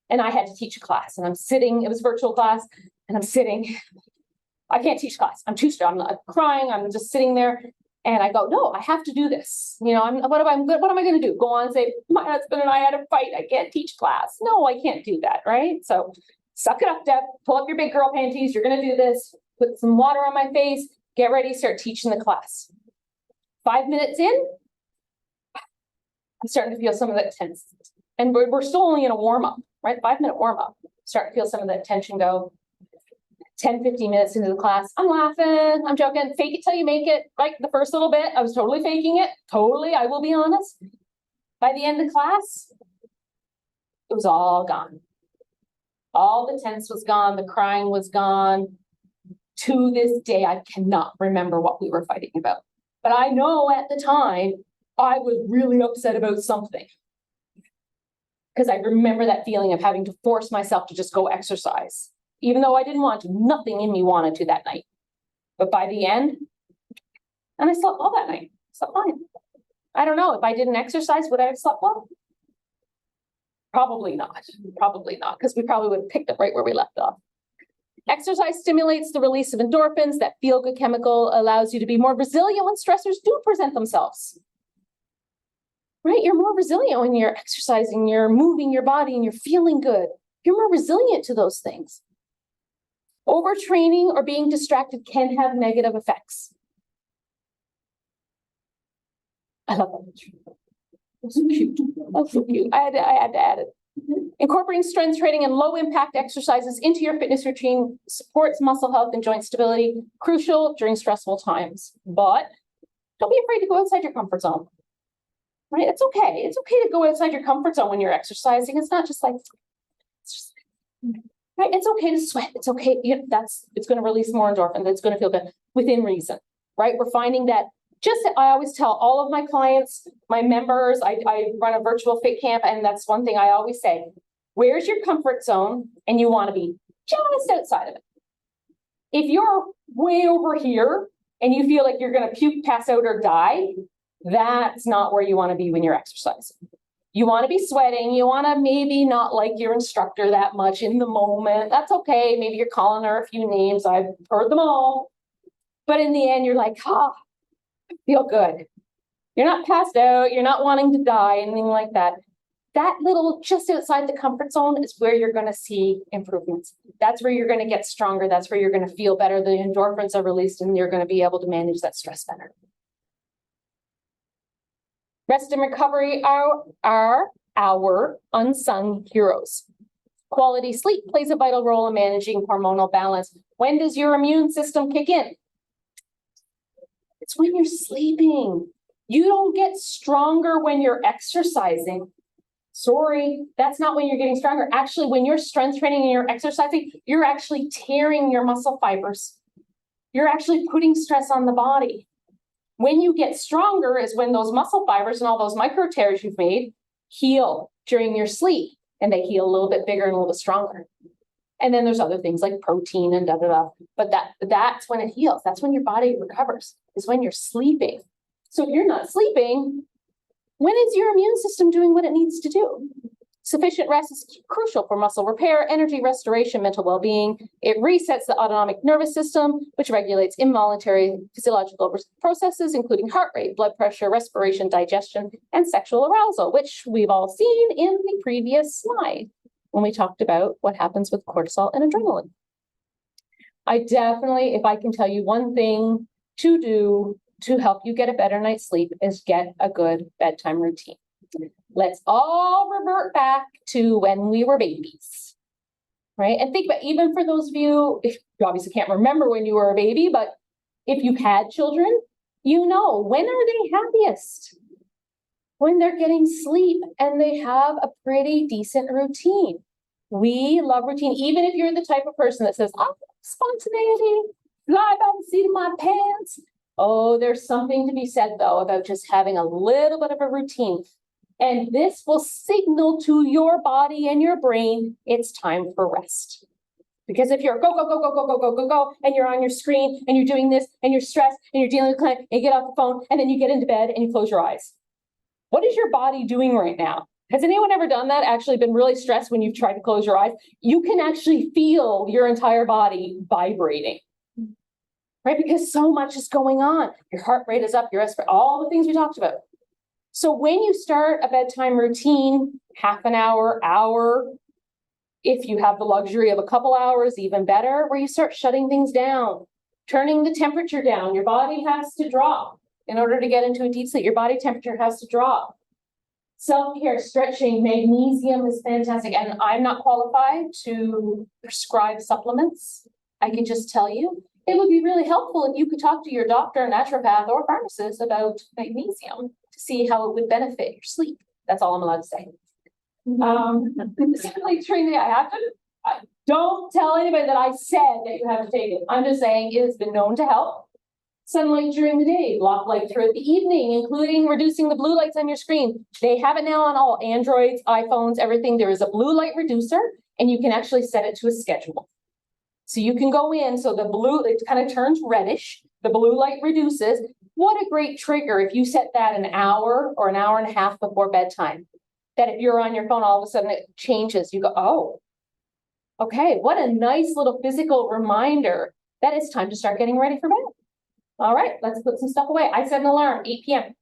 And I had to teach a class and I'm sitting, it was virtual class, and I'm sitting, I can't teach class. I'm too strong. I'm crying. I'm just sitting there and I go, no, I have to do this. What am I going to do? Go on and say, my husband and I had a fight. I can't teach class. No, I can't do that. Right. So suck it up, Deb, pull up your big girl panties. You're going to do this, put some water on my face, get ready, start teaching the class. 5 minutes in, I'm starting to feel some of that tense. And we're still only in a warm up, right? 5-minute warm up. Start to feel some of that tension go. 10, 15 minutes into the class, I'm laughing, I'm joking, fake it till you make it. Right, the first little bit, I was totally faking it. Totally, I will be honest. By the end of class, it was all gone. All the tense was gone, the crying was gone. To this day, I cannot remember what we were fighting about. But I know at the time, I was really upset about something. Because I remember that feeling of having to force myself to just go exercise. Even though I didn't want to, nothing in me wanted to that night. But by the end, and I slept well that night, slept fine. I don't know, if I didn't exercise, would I have slept well? Probably not, because we probably would have picked up right where we left off. Exercise stimulates the release of endorphins. That feel-good chemical allows you to be more resilient when stressors do present themselves. Right, you're more resilient when you're exercising, you're moving your body and you're feeling good. You're more resilient to those things. Overtraining or being distracted can have negative effects. I love that. That's so cute. That's so cute. I had to add it. Incorporating strength training and low impact exercises into your fitness routine supports muscle health and joint stability, crucial during stressful times. But don't be afraid to go outside your comfort zone. Right? It's okay. It's okay to go outside your comfort zone when you're exercising. It's not just like, right? It's okay to sweat. It's okay. It's going to release more endorphin. That's going to feel good within reason, right? We're finding that I always tell all of my clients, my members, I run a virtual fit camp. And that's one thing I always say, where's your comfort zone? And you want to be just outside of it. If you're way over here and you feel like you're gonna puke, pass out, or die, that's not where you wanna be when you're exercising. You wanna be sweating, you wanna maybe not like your instructor that much in the moment. That's okay, maybe you're calling her a few names, I've heard them all. But in the end, you're like, I feel good. You're not passed out, you're not wanting to die, anything like that. That little just outside the comfort zone is where you're gonna see improvements. That's where you're gonna get stronger. That's where you're gonna feel better. The endorphins are released and you're gonna be able to manage that stress better. Rest and recovery are our unsung heroes. Quality sleep plays a vital role in managing hormonal balance. When does your immune system kick in? It's when you're sleeping. You don't get stronger when you're exercising. Sorry, that's not when you're getting stronger. Actually, when you're strength training and you're exercising, you're actually tearing your muscle fibers. You're actually putting stress on the body. When you get stronger is when those muscle fibers and all those micro tears you've made heal during your sleep, and they heal a little bit bigger and a little bit stronger. And then there's other things like protein and da-da-da, but that's when it heals. That's when your body recovers, is when you're sleeping. So if you're not sleeping, when is your immune system doing what it needs to do? Sufficient rest is crucial for muscle repair, energy restoration, mental well-being. It resets the autonomic nervous system, which regulates involuntary physiological processes, including heart rate, blood pressure, respiration, digestion, and sexual arousal, which we've all seen in the previous slide when we talked about what happens with cortisol and adrenaline. I definitely, if I can tell you one thing to do to help you get a better night's sleep, is get a good bedtime routine. Let's all revert back to when we were babies, right? And think about, even for those of you, if you obviously can't remember when you were a baby, but if you've had children, you know, when are they happiest? When they're getting sleep and they have a pretty decent routine. We love routine, even if you're the type of person that says, oh, spontaneity, fly by the seat of my pants. Oh, there's something to be said, though, about just having a little bit of a routine. And this will signal to your body and your brain it's time for rest. Because if you're go, and you're on your screen and you're doing this and you're stressed and you're dealing with a client and you get off the phone and then you get into bed and you close your eyes. What is your body doing right now? Has anyone ever done that? Actually been really stressed when you've tried to close your eyes? You can actually feel your entire body vibrating. Right? Because so much is going on. Your heart rate is up, your respiration, all the things we talked about. So when you start a bedtime routine, half an hour, if you have the luxury of a couple hours, even better, where you start shutting things down, turning the temperature down. Your body has to drop in order to get into a deep sleep. Your body temperature has to drop. Self-care, stretching, magnesium is fantastic. And I'm not qualified to prescribe supplements. I can just tell you, it would be really helpful if you could talk to your doctor, naturopath, or pharmacist about magnesium to see how it would benefit your sleep. That's all I'm allowed to say. Simply during the day, I don't tell anybody that I said that you have to take it. I'm just saying it has been known to help. Sunlight during the day, block light throughout the evening, including reducing the blue lights on your screen. They have it now on all Androids, iPhones, everything. There is a blue light reducer, and you can actually set it to a schedule. So you can go in, so the blue, it kind of turns reddish, the blue light reduces. What a great trigger if you set that an hour or an hour and a half before bedtime. That if you're on your phone, all of a sudden it changes. You go, oh, okay, what a nice little physical reminder that it's time to start getting ready for bed. All right, let's put some stuff away. I set an alarm, 8 p.m.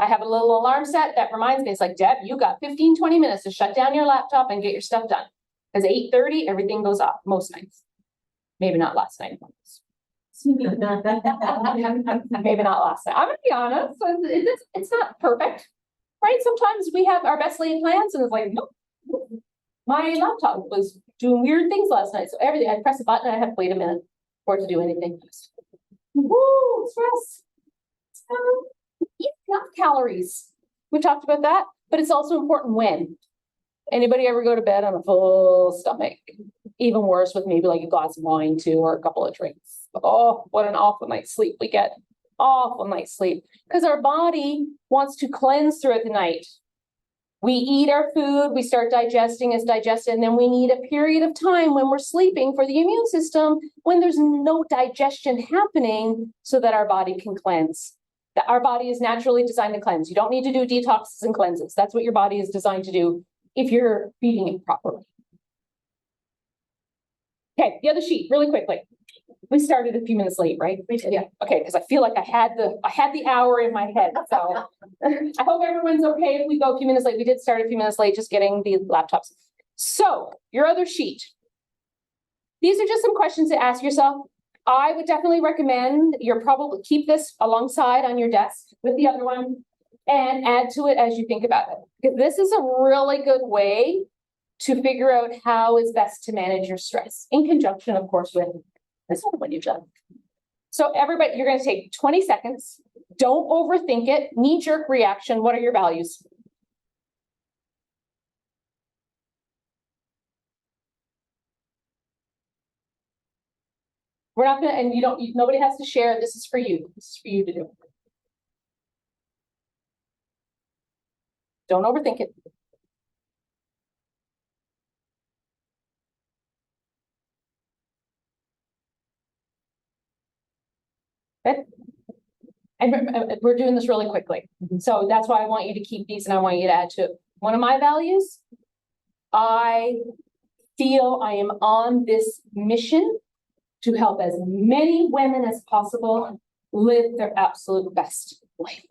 I have a little alarm set that reminds me, it's like, Deb, you got 15, 20 minutes to shut down your laptop and get your stuff done. Because 8:30, everything goes off most nights. Maybe not last night. Maybe not last night. I'm gonna be honest, it's not perfect, right? Sometimes we have our best laid plans and it's like, nope. My laptop was doing weird things last night. So everything, I press a button and I have to wait a minute for it to do anything. Woo, stress. Eat enough calories. We talked about that, but it's also important when. Anybody ever go to bed on a full stomach? Even worse with maybe like a glass of wine too, or a couple of drinks. Oh, what an awful night's sleep we get. Awful night's sleep. Because our body wants to cleanse throughout the night. We eat our food, we start digesting, it's digested, and then we need a period of time when we're sleeping for the immune system, when there's no digestion happening, so that our body can cleanse. That our body is naturally designed to cleanse. You don't need to do detoxes and cleanses. That's what your body is designed to do if you're feeding it properly. Okay, the other sheet, really quickly. We started a few minutes late, right? We did. Yeah, okay, because I feel like I had the hour in my head, so. I hope everyone's okay if we go a few minutes late. We did start a few minutes late, just getting the laptops. So, your other sheet. These are just some questions to ask yourself. I would definitely recommend you're probably keep this alongside on your desk with the other one and add to it as you think about it. Because this is a really good way to figure out how is best to manage your stress in conjunction, of course, with this other one you've done. So everybody, you're going to take 20 seconds. Don't overthink it. Knee-jerk reaction. What are your values? We're not gonna, and nobody has to share. This is for you. This is for you to do. Don't overthink it. Okay. And we're doing this really quickly. So that's why I want you to keep these and I want you to add to it. One of my values, I feel I am on this mission to help as many women as possible live their absolute best life.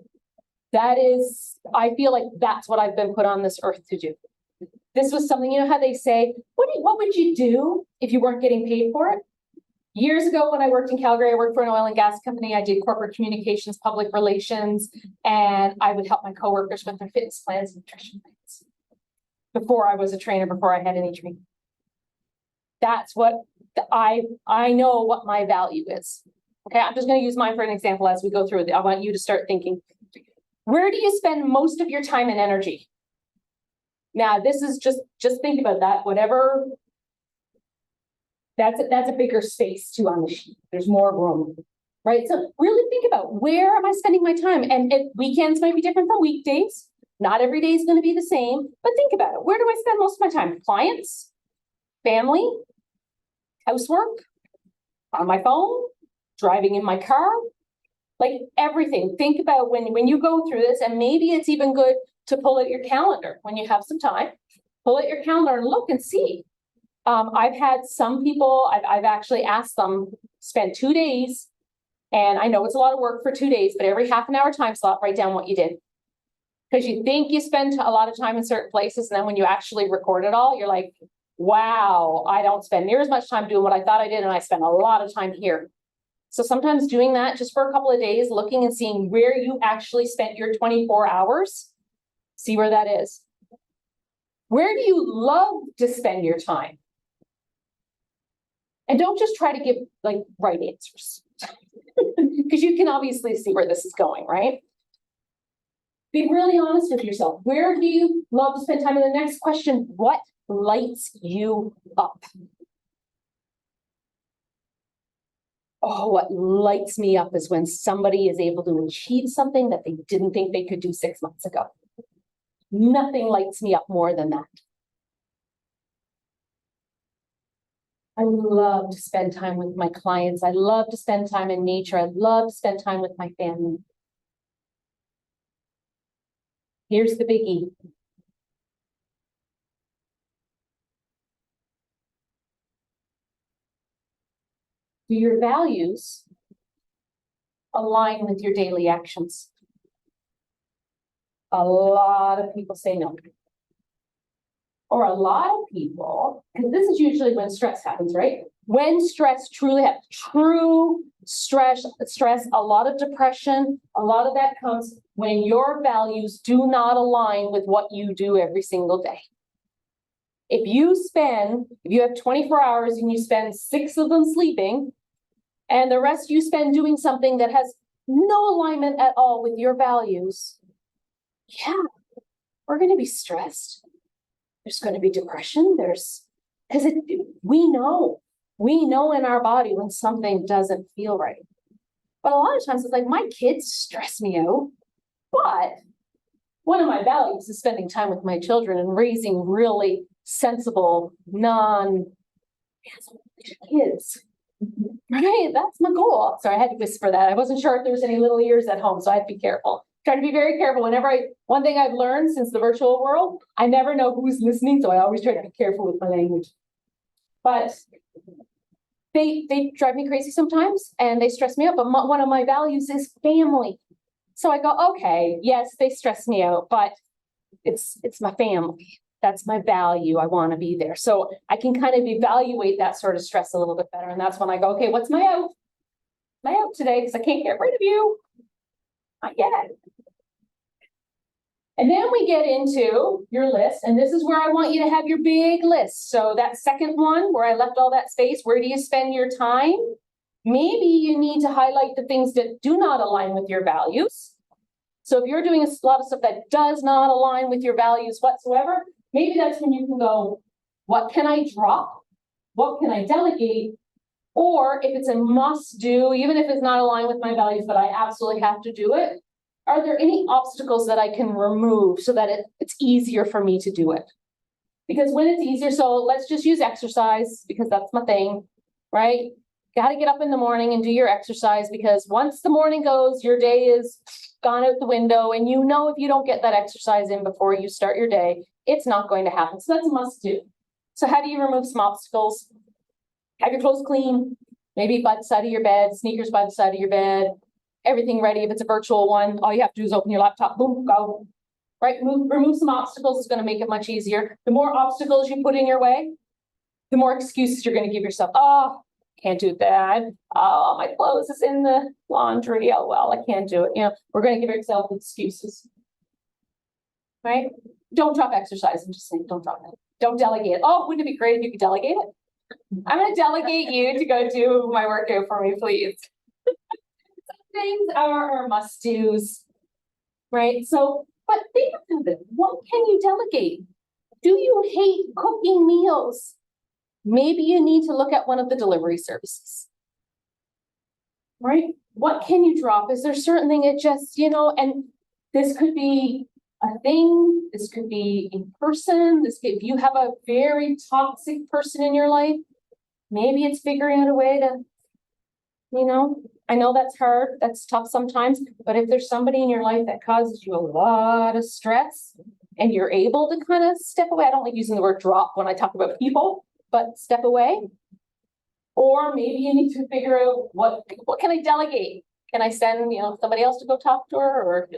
That is, I feel like that's what I've been put on this earth to do. This was something, you know how they say, what would you do if you weren't getting paid for it? Years ago, when I worked in Calgary, I worked for an oil and gas company. I did corporate communications, public relations, and I would help my coworkers with their fitness plans and nutrition plans. Before I was a trainer, before I had any training. That's what I know what my value is. Okay, I'm just going to use mine for an example as we go through it. I want you to start thinking, where do you spend most of your time and energy? Now, this is just think about that, whatever. That's a bigger space too on the sheet. There's more room, right? So really think about, where am I spending my time? And weekends might be different from weekdays. Not every day is going to be the same, but think about it. Where do I spend most of my time? Clients, family, housework, on my phone, driving in my car, like everything. Think about when you go through this, and maybe it's even good to pull out your calendar when you have some time. Pull out your calendar and look and see. I've had some people, I've actually asked them, spend 2 days, and I know it's a lot of work for 2 days, but every half an hour time slot, write down what you did. Because you think you spend a lot of time in certain places, and then when you actually record it all, you're like, wow, I don't spend near as much time doing what I thought I did, and I spend a lot of time here. So sometimes doing that just for a couple of days, looking and seeing where you actually spent your 24 hours, see where that is. Where do you love to spend your time? And don't just try to give like right answers, because you can obviously see where this is going, right? Be really honest with yourself. Where do you love to spend time? And the next question, what lights you up? Oh, what lights me up is when somebody is able to achieve something that they didn't think they could do 6 months ago. Nothing lights me up more than that. I love to spend time with my clients. I love to spend time in nature. I love to spend time with my family. Here's the biggie. Do your values align with your daily actions? A lot of people say no. Or a lot of people, because this is usually when stress happens, right? When stress truly happens, true stress, a lot of depression, a lot of that comes when your values do not align with what you do every single day. If you have 24 hours and you spend 6 of them sleeping, and the rest you spend doing something that has no alignment at all with your values, yeah, we're going to be stressed. There's going to be depression. We know in our body when something doesn't feel right. But a lot of times it's like, my kids stress me out, but one of my values is spending time with my children and raising really sensible, kids. Right, that's my goal. Sorry, I had to whisper that. I wasn't sure if there was any little ears at home, so I had to be careful. Try to be very careful one thing I've learned since the virtual world, I never know who's listening, so I always try to be careful with my language. But they drive me crazy sometimes and they stress me out, but one of my values is family. So I go, okay, yes, they stress me out, but it's my family. That's my value. I want to be there. So I can kind of evaluate that sort of stress a little bit better. And that's when I go, okay, what's my out? My out today, because I can't get rid of you. Not yet. And then we get into your list, and this is where I want you to have your big list. So that second one where I left all that space, where do you spend your time? Maybe you need to highlight the things that do not align with your values. So if you're doing a lot of stuff that does not align with your values whatsoever, maybe that's when you can go, what can I drop? What can I delegate? Or if it's a must do, even if it's not aligned with my values, but I absolutely have to do it, are there any obstacles that I can remove so that it's easier for me to do it? Because when it's easier, so let's just use exercise because that's my thing, right? Got to get up in the morning and do your exercise because once the morning goes, your day is gone out the window. And you know, if you don't get that exercise in before you start your day, it's not going to happen. So that's a must do. So how do you remove some obstacles? Have your clothes clean, maybe by the side of your bed, sneakers by the side of your bed, everything ready. If it's a virtual one, all you have to do is open your laptop, boom, go. Right, remove some obstacles is going to make it much easier. The more obstacles you put in your way, the more excuses you're going to give yourself. Oh, can't do that. Oh, my clothes is in the laundry. Oh, well, I can't do it. You know, we're going to give yourself excuses. Right? Don't drop exercise. I'm just saying, don't drop it. Don't delegate it. Oh, wouldn't it be great if you could delegate it? I'm going to delegate you to go do my workout for me, please. Some things are must-dos, right? So, but think of it. What can you delegate? Do you hate cooking meals? Maybe you need to look at one of the delivery services, right? What can you drop? Is there certain thing it just, you know, and this could be a thing, this could be in person, if you have a very toxic person in your life, maybe it's figuring out a way to, you know, I know that's hard, that's tough sometimes, but if there's somebody in your life that causes you a lot of stress and you're able to kind of step away, I don't like using the word drop when I talk about people, but step away. Or maybe you need to figure out what can I delegate? Can I send, you know, somebody else to go talk to her, or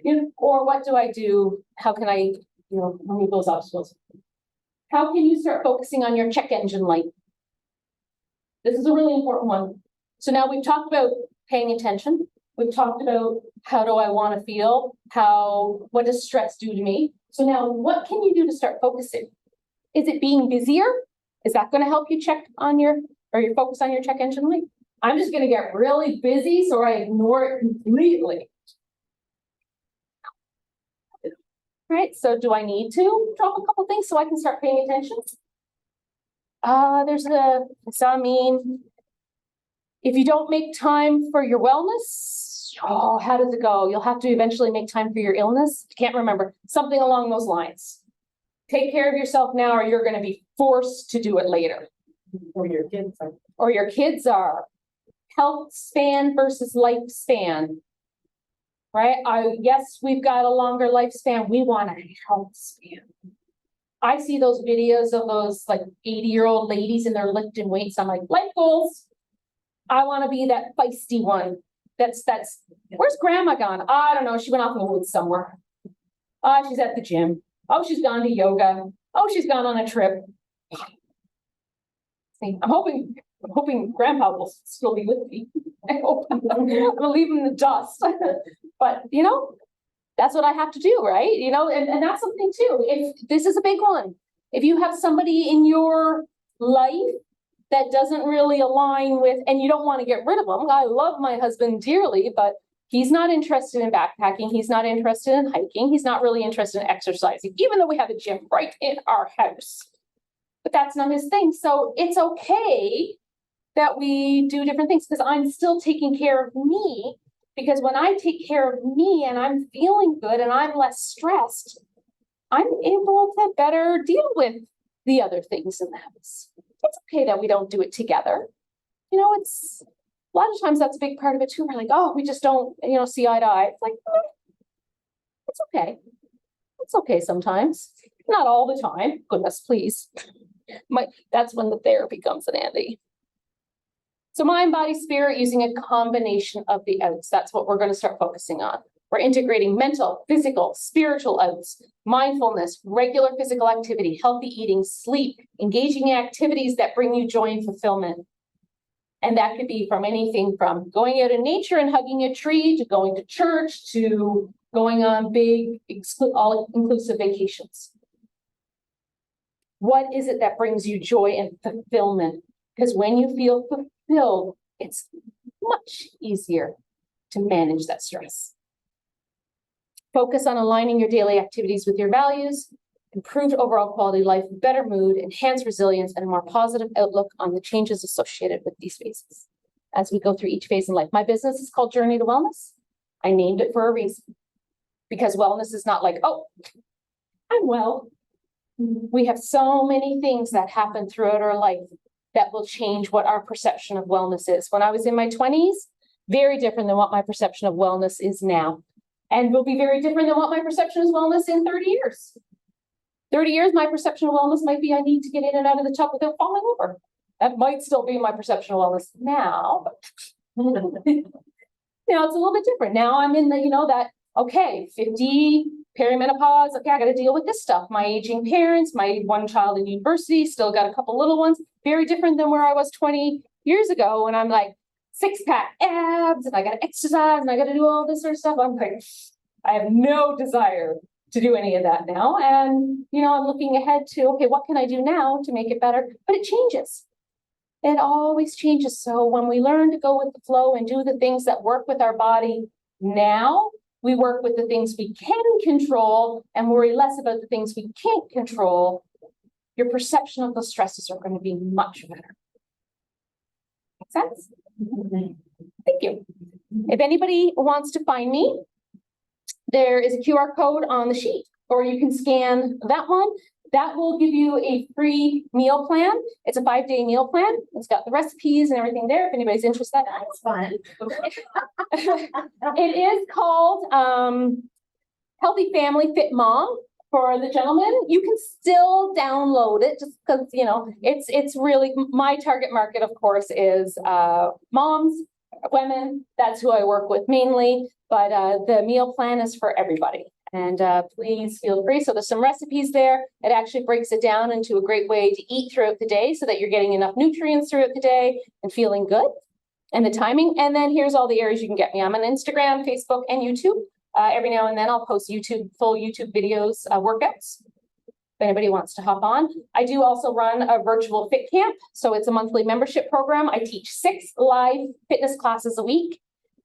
you know, or what do I do? How can I, you know, remove those obstacles? How can you start focusing on your check engine light? This is a really important one. So now we've talked about paying attention. We've talked about how do I want to feel? What does stress do to me? So now what can you do to start focusing? Is it being busier? Is that going to help you check on your focus on your check engine light? I'm just going to get really busy so I ignore it completely. Right, so do I need to drop a couple things so I can start paying attention? If you don't make time for your wellness, oh, how does it go? You'll have to eventually make time for your illness. Can't remember, something along those lines. Take care of yourself now or you're going to be forced to do it later. Or your kids are. Or your kids are. Health span versus lifespan. Right? Yes, we've got a longer lifespan. We want a health span. I see those videos of those like 80-year-old ladies and they're lifting weights. I'm like, life goals. I want to be that feisty one. Where's grandma gone? I don't know. She went off in the woods somewhere. She's at the gym. Oh, she's gone to yoga. Oh, she's gone on a trip. See, I'm hoping grandpa will still be with me. I hope I'm gonna leave him in the dust. But you know, that's what I have to do, right? You know, and that's something too. If this is a big one, if you have somebody in your life that doesn't really align with, and you don't want to get rid of them. I love my husband dearly, but he's not interested in backpacking. He's not interested in hiking. He's not really interested in exercising, even though we have a gym right in our house. But that's not his thing. So it's okay that we do different things because I'm still taking care of me Because when I take care of me and I'm feeling good and I'm less stressed, I'm able to better deal with the other things in the house. It's okay that we don't do it together. You know, it's a lot of times that's a big part of it too. We're like, oh, we just don't, see eye to eye. It's like, it's okay. It's okay sometimes. Not all the time. Goodness, please. That's when the therapy comes in handy. So mind, body, spirit, using a combination of the outs. That's what we're going to start focusing on. We're integrating mental, physical, spiritual outs, mindfulness, regular physical activity, healthy eating, sleep, engaging in activities that bring you joy and fulfillment. And that could be from anything from going out in nature and hugging a tree, to going to church, to going on big, all-inclusive vacations. What is it that brings you joy and fulfillment? Because when you feel fulfilled, it's much easier to manage that stress. Focus on aligning your daily activities with your values, improved overall quality of life, better mood, enhanced resilience, and a more positive outlook on the changes associated with these phases as we go through each phase in life. My business is called Journey to Wellness. I named it for a reason, because wellness is not like, oh, I'm well. We have so many things that happen throughout our life that will change what our perception of wellness is. When I was in my 20s, very different than what my perception of wellness is now. And will be very different than what my perception of wellness in 30 years. 30 years, my perception of wellness might be I need to get in and out of the tub without falling over. That might still be my perception of wellness now, but it's a little bit different. Now I'm in the, that, okay, 50, perimenopause, okay, I got to deal with this stuff. My aging parents, my one child in university, still got a couple little ones. Very different than where I was 20 years ago when I'm like, six-pack abs, and I got to exercise, and I got to do all this sort of stuff. I'm like, I have no desire to do any of that now. And, I'm looking ahead to, okay, what can I do now to make it better? But it changes. It always changes. So when we learn to go with the flow and do the things that work with our body now, we work with the things we can control and worry less about the things we can't control. Your perception of those stresses are going to be much better. Make sense? Thank you. If anybody wants to find me, there is a QR code on the sheet, or you can scan that one. That will give you a free meal plan. It's a 5-day meal plan. It's got the recipes and everything there. If anybody's interested, That's fun. it is called Healthy Family Fit Mom. For the gentleman, you can still download it just because, it's really my target market, of course, is moms, women. That's who I work with mainly. But the meal plan is for everybody. And please feel free. So there's some recipes there. It actually breaks it down into a great way to eat throughout the day so that you're getting enough nutrients throughout the day and feeling good. And the timing. And then here's all the areas you can get me. I'm on Instagram, Facebook, and YouTube. Every now and then I'll post full YouTube videos, workouts. If anybody wants to hop on. I do also run a virtual fit camp. So it's a monthly membership program. I teach 6 live fitness classes a week.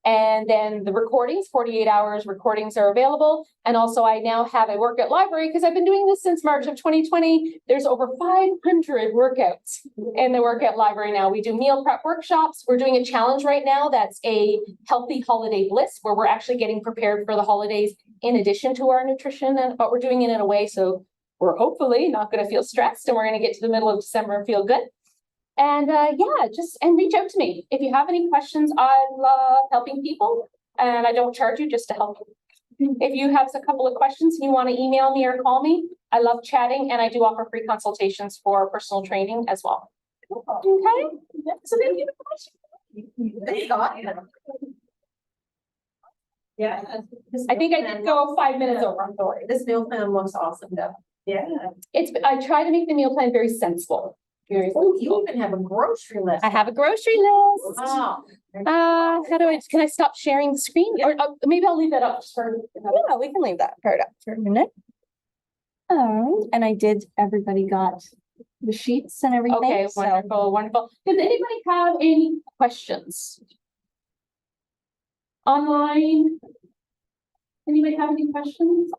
And then the recordings, 48 hours recordings are available. And also I now have a workout library because I've been doing this since March of 2020. There's over 500 workouts in the workout library now. We do meal prep workshops. We're doing a challenge right now that's a healthy holiday bliss, where we're actually getting prepared for the holidays in addition to our nutrition, but we're doing it in a way so we're hopefully not going to feel stressed and we're going to get to the middle of December and feel good. And and reach out to me. If you have any questions, I love helping people and I don't charge you just to help you. If you have a couple of questions and you want to email me or call me, I love chatting and I do offer free consultations for personal training as well. Okay. So thank you. Yeah. I think I did go 5 minutes over. I'm sorry. This meal plan looks awesome though. Yeah. I try to make the meal plan very sensible. Oh, you even have a grocery list. I have a grocery list. Wow. Can I stop sharing the screen? Or maybe I'll leave that up for. Yeah, we can leave that part up for a minute. And everybody got the sheets and everything. Okay, so- wonderful, wonderful. Does anybody have any questions? Online? Anybody have any questions?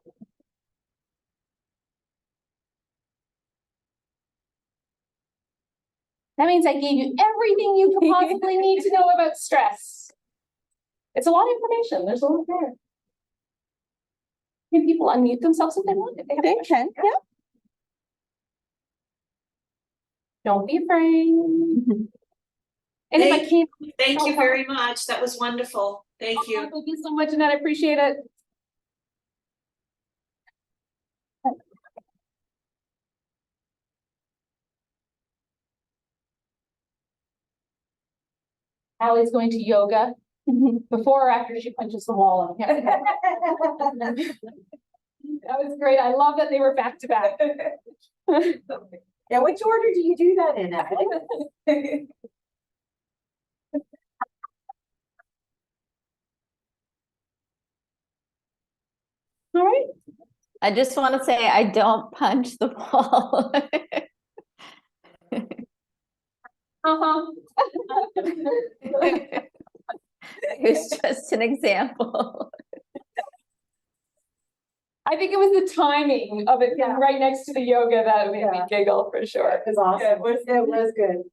That means I gave you everything you could possibly need to know about stress. It's a lot of information. There's a lot there. Can people unmute themselves if they want? If they have They questions? can, yeah. Don't be afraid. And if I can't. Thank you very much. That was wonderful. Thank you. Thank you so much, Annette. I appreciate it. Allie's going to yoga before or after she punches the wall. I can't remember. That was great. I love that they were back to back. Yeah, which order do you do that in, Emily? All right. I just want to say I don't punch the wall. Uh-huh. It's just an example. I think it was the timing of it being Yeah. right next to the yoga that made me Yeah. giggle for sure. It was awesome. It was good.